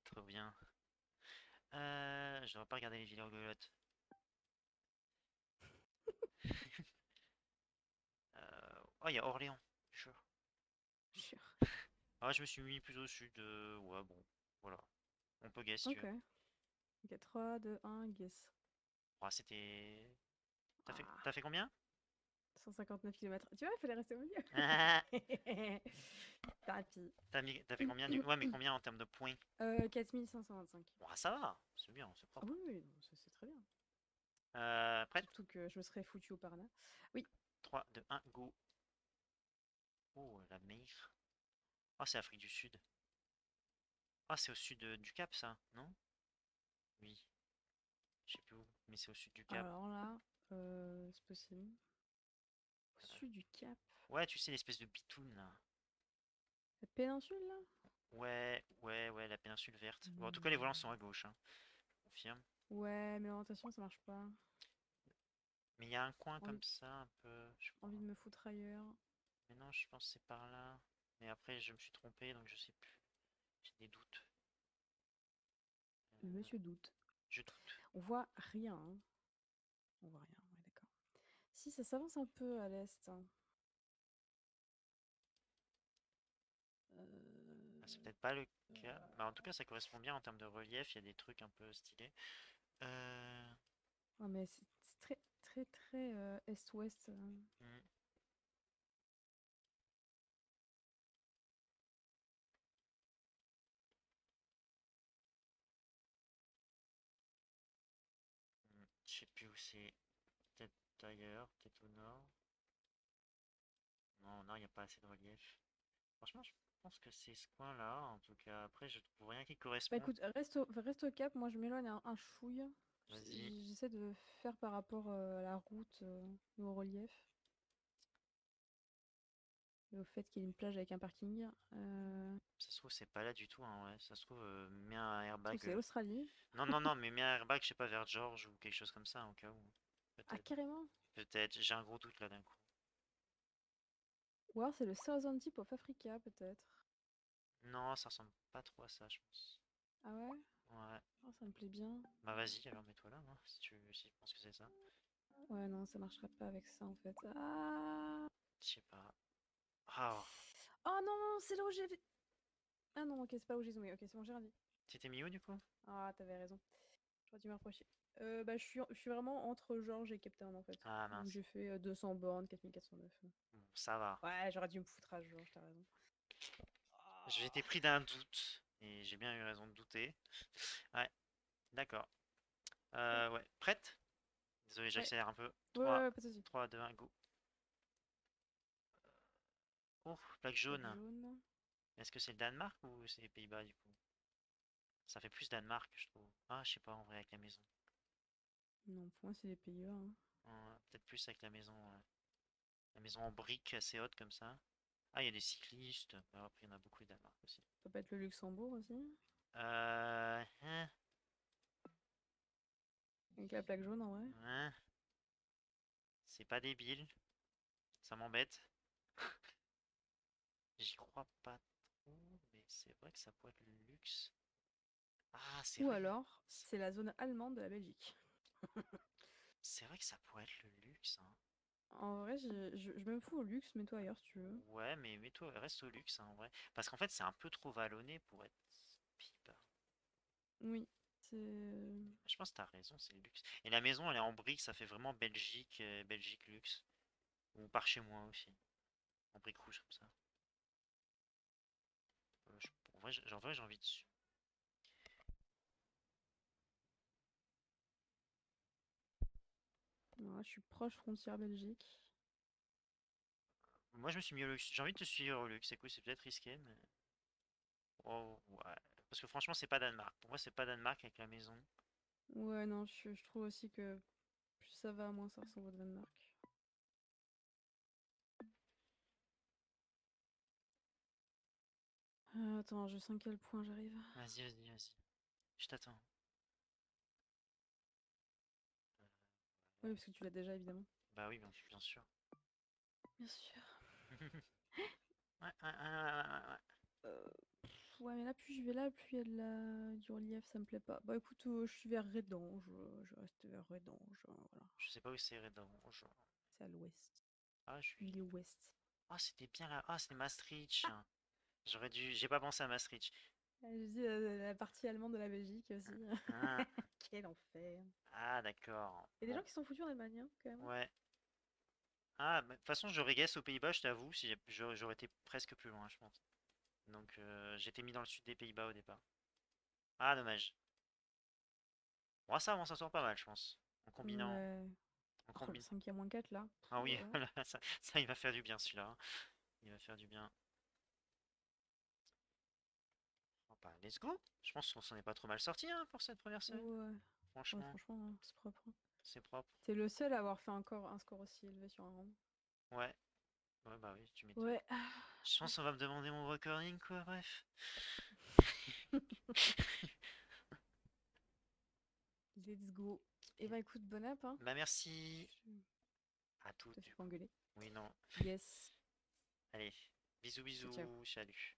Speaker 1: trop bien. Je devrais pas regarder les villes rigolotes. Oh, il y a Orléans. Sure.
Speaker 2: Sûr.
Speaker 1: Ah, je me suis mis plus au sud. Ouais, bon, voilà. On peut guess si tu
Speaker 2: Ok.
Speaker 1: veux.
Speaker 2: Ok, 3, 2, 1, guess.
Speaker 1: Ah, c'était. T'as fait...
Speaker 2: Ah,
Speaker 1: T'as fait combien?
Speaker 2: 159 km. Tu vois, il fallait rester au milieu.
Speaker 1: Ah,
Speaker 2: Tapis.
Speaker 1: t'as fait combien du... Ouais, mais combien en termes de points?
Speaker 2: 4525.
Speaker 1: Bon, ah, ça va, c'est bien, c'est
Speaker 2: Ah oui,
Speaker 1: propre.
Speaker 2: oui, non, c'est très bien.
Speaker 1: Prête?
Speaker 2: Surtout que je me serais foutu au Parana. Oui.
Speaker 1: 3, 2, 1, go. Oh, la mer. Ah, c'est Afrique du Sud. Ah, c'est au sud du Cap, ça, non? Oui, je sais plus où, mais c'est au sud du Cap.
Speaker 2: Alors là, c'est possible. Au sud du Cap.
Speaker 1: Ouais, tu sais, l'espèce de bitoune, là.
Speaker 2: La péninsule, là?
Speaker 1: Ouais, ouais, ouais, la péninsule verte. Bon, en tout cas, les volants sont à
Speaker 2: Hmm.
Speaker 1: gauche, hein. Confirme.
Speaker 2: Ouais, mais l'orientation, ça marche pas.
Speaker 1: Mais il y a un coin comme
Speaker 2: Envie,
Speaker 1: ça, un peu, je
Speaker 2: envie
Speaker 1: crois.
Speaker 2: de me foutre ailleurs.
Speaker 1: Mais non, je pense que c'est par là. Mais après, je me suis trompé, donc je sais plus. J'ai des doutes. Euh,
Speaker 2: Monsieur doute.
Speaker 1: je doute.
Speaker 2: On voit rien, hein. On voit rien, ouais, d'accord. Si, ça s'avance un peu à l'est, hein.
Speaker 1: Ah, c'est peut-être pas le cas.
Speaker 2: Euh,
Speaker 1: Bah, en tout cas, ça correspond bien en termes de relief. Il y a des trucs un peu stylés. Euh...
Speaker 2: Ouais, mais c'est très, très, très est-ouest.
Speaker 1: hmm, je sais plus où c'est. Peut-être ailleurs, peut-être au nord. Non, au nord, il n'y a pas assez de relief. Franchement, je pense que c'est ce coin-là. En tout cas, après, je trouve rien qui
Speaker 2: Bah
Speaker 1: correspond.
Speaker 2: écoute, reste au cap, moi je m'éloigne un chouille.
Speaker 1: Vas-y.
Speaker 2: J'essaie de faire par rapport à la route et au relief. Et au fait qu'il y ait une plage avec un parking.
Speaker 1: Ça se trouve, c'est pas là du tout, hein, ouais. Ça se trouve, mets un
Speaker 2: Je trouve
Speaker 1: airbag.
Speaker 2: que c'est Australie.
Speaker 1: Non, non, non, mais mets un airbag, je sais pas, vers George ou quelque chose comme ça, au cas où.
Speaker 2: Ah,
Speaker 1: Peut-être.
Speaker 2: carrément.
Speaker 1: Peut-être. J'ai un gros doute là d'un coup.
Speaker 2: Ou alors c'est le Southern Tip of Africa, peut-être.
Speaker 1: Non, ça ressemble pas trop à ça, je pense.
Speaker 2: Ah ouais?
Speaker 1: Ouais.
Speaker 2: Oh, ça me plaît bien.
Speaker 1: Bah vas-y, alors mets-toi là, hein, si tu penses que c'est ça.
Speaker 2: Ouais, non, ça marcherait pas avec ça en fait. Ah,
Speaker 1: Je sais pas. Ah,
Speaker 2: oh non, c'est là où j'ai. Ah non, ok, c'est pas où j'ai zoomé. Ok, c'est bon, j'ai rendu.
Speaker 1: t'étais mis où du coup?
Speaker 2: Ah, t'avais raison. J'aurais dû me rapprocher. Bah, je suis vraiment entre George et Cape Town en fait.
Speaker 1: Ah
Speaker 2: Donc
Speaker 1: mince.
Speaker 2: j'ai fait 200 bornes, 4409.
Speaker 1: Bon, ça va.
Speaker 2: Ouais, j'aurais dû me foutre à George, t'as raison.
Speaker 1: J'ai
Speaker 2: Ah.
Speaker 1: été pris d'un doute. Et j'ai bien eu raison de douter. Ouais, d'accord. Ouais, prête? Désolé,
Speaker 2: Ouais,
Speaker 1: j'accélère un peu.
Speaker 2: ouais, ouais,
Speaker 1: 3,
Speaker 2: ouais, pas de soucis.
Speaker 1: 3, 2, 1, go. Oh, plaque
Speaker 2: Plaque
Speaker 1: jaune.
Speaker 2: jaune.
Speaker 1: Est-ce que c'est le Danemark ou c'est les Pays-Bas du coup? Ça fait plus Danemark, je trouve. Ah, je sais pas en vrai avec la maison.
Speaker 2: Non, pour moi, c'est les Pays-Bas, hein.
Speaker 1: Peut-être plus avec la maison. Ouais. La maison en briques assez haute comme ça. Ah, il y a des cyclistes. Bah, après, il y en a beaucoup au Danemark aussi.
Speaker 2: Ça peut pas être le Luxembourg aussi.
Speaker 1: Hein,
Speaker 2: Avec la plaque jaune, en vrai.
Speaker 1: hein, c'est pas débile. Ça m'embête. J'y crois pas trop, mais c'est vrai que ça pourrait être le luxe. Ah, c'est
Speaker 2: Ou
Speaker 1: vrai.
Speaker 2: alors,
Speaker 1: C'est
Speaker 2: c'est la zone allemande de la Belgique.
Speaker 1: c'est vrai que ça pourrait être le luxe, hein.
Speaker 2: En vrai, je me fous au luxe, mets-toi ailleurs si tu veux.
Speaker 1: Ouais, mais mets-toi, reste au luxe, hein, en vrai. Parce qu'en fait, c'est un peu trop vallonné pour être pipe.
Speaker 2: Oui, c'est.
Speaker 1: Je pense que t'as raison, c'est le luxe. Et la maison, elle est en briques, ça fait vraiment Belgique, Belgique luxe. Ou par chez moi aussi. En briques rouges comme ça. En vrai, j'ai envie dessus.
Speaker 2: Ouais, je suis proche frontière Belgique.
Speaker 1: Moi, je me suis mis au luxe. J'ai envie de te suivre au luxe. Écoute, c'est peut-être risqué, mais. Oh, ouais. Parce que franchement, c'est pas Danemark. Pour moi, c'est pas Danemark avec la maison.
Speaker 2: Ouais, non, je trouve aussi que plus ça va, moins ça ressemble au Danemark. Attends, je sens quel point j'arrive.
Speaker 1: Vas-y, vas-y, vas-y. Je t'attends.
Speaker 2: Oui, parce que tu l'as déjà, évidemment.
Speaker 1: Bah oui, bien sûr.
Speaker 2: Bien sûr.
Speaker 1: Ouais, ouais, ouais, ouais, ouais, ouais.
Speaker 2: Ouais, mais là, plus je vais là, plus il y a du relief, ça me plaît pas. Bah écoute, je suis vers Redange. Je reste vers Redange, voilà.
Speaker 1: Je sais pas où c'est Redon.
Speaker 2: C'est à l'ouest.
Speaker 1: Ah, je suis.
Speaker 2: Il est ouest.
Speaker 1: Ah, c'était bien là. Ah, c'était Maastricht. J'aurais dû. J'ai pas pensé à Maastricht.
Speaker 2: Je dis la partie allemande de la Belgique aussi.
Speaker 1: Ah,
Speaker 2: Quel enfer.
Speaker 1: ah, d'accord.
Speaker 2: Il y a des
Speaker 1: Bon,
Speaker 2: gens qui sont foutus en Allemagne, hein, quand même.
Speaker 1: ouais. Ah, de toute façon, j'aurais guess aux Pays-Bas, je t'avoue, si j'aurais été presque plus loin, je pense. Donc, j'étais mis dans le sud des Pays-Bas au départ. Ah, dommage. Bon, ça, on s'en sort pas mal, je pense. En combinant.
Speaker 2: Ouais.
Speaker 1: En
Speaker 2: Oh, le
Speaker 1: combine.
Speaker 2: 5e-4 là.
Speaker 1: Ah oui,
Speaker 2: Pouah.
Speaker 1: voilà, ça, il va faire du bien celui-là, hein. Il va faire du bien. Oh, bah, let's go. Je pense qu'on s'en est pas trop mal sorti hein, pour cette première semaine.
Speaker 2: Ouais. Ouais,
Speaker 1: Franchement,
Speaker 2: franchement, hein, c'est propre, hein.
Speaker 1: c'est propre.
Speaker 2: T'es le seul à avoir fait encore un score aussi élevé sur un round.
Speaker 1: Ouais, ouais, bah oui, tu m'étonnes.
Speaker 2: Ouais.
Speaker 1: Je pense qu'on va me demander mon recording, quoi, bref.
Speaker 2: Let's go. Et bah écoute, bonne app, hein.
Speaker 1: Bah merci
Speaker 2: Je
Speaker 1: à toutes
Speaker 2: te fais
Speaker 1: du
Speaker 2: pas
Speaker 1: coup.
Speaker 2: engueuler.
Speaker 1: Oui, non.
Speaker 2: Yes.
Speaker 1: Allez, bisous
Speaker 2: Ciao, ciao.
Speaker 1: bisous, salut.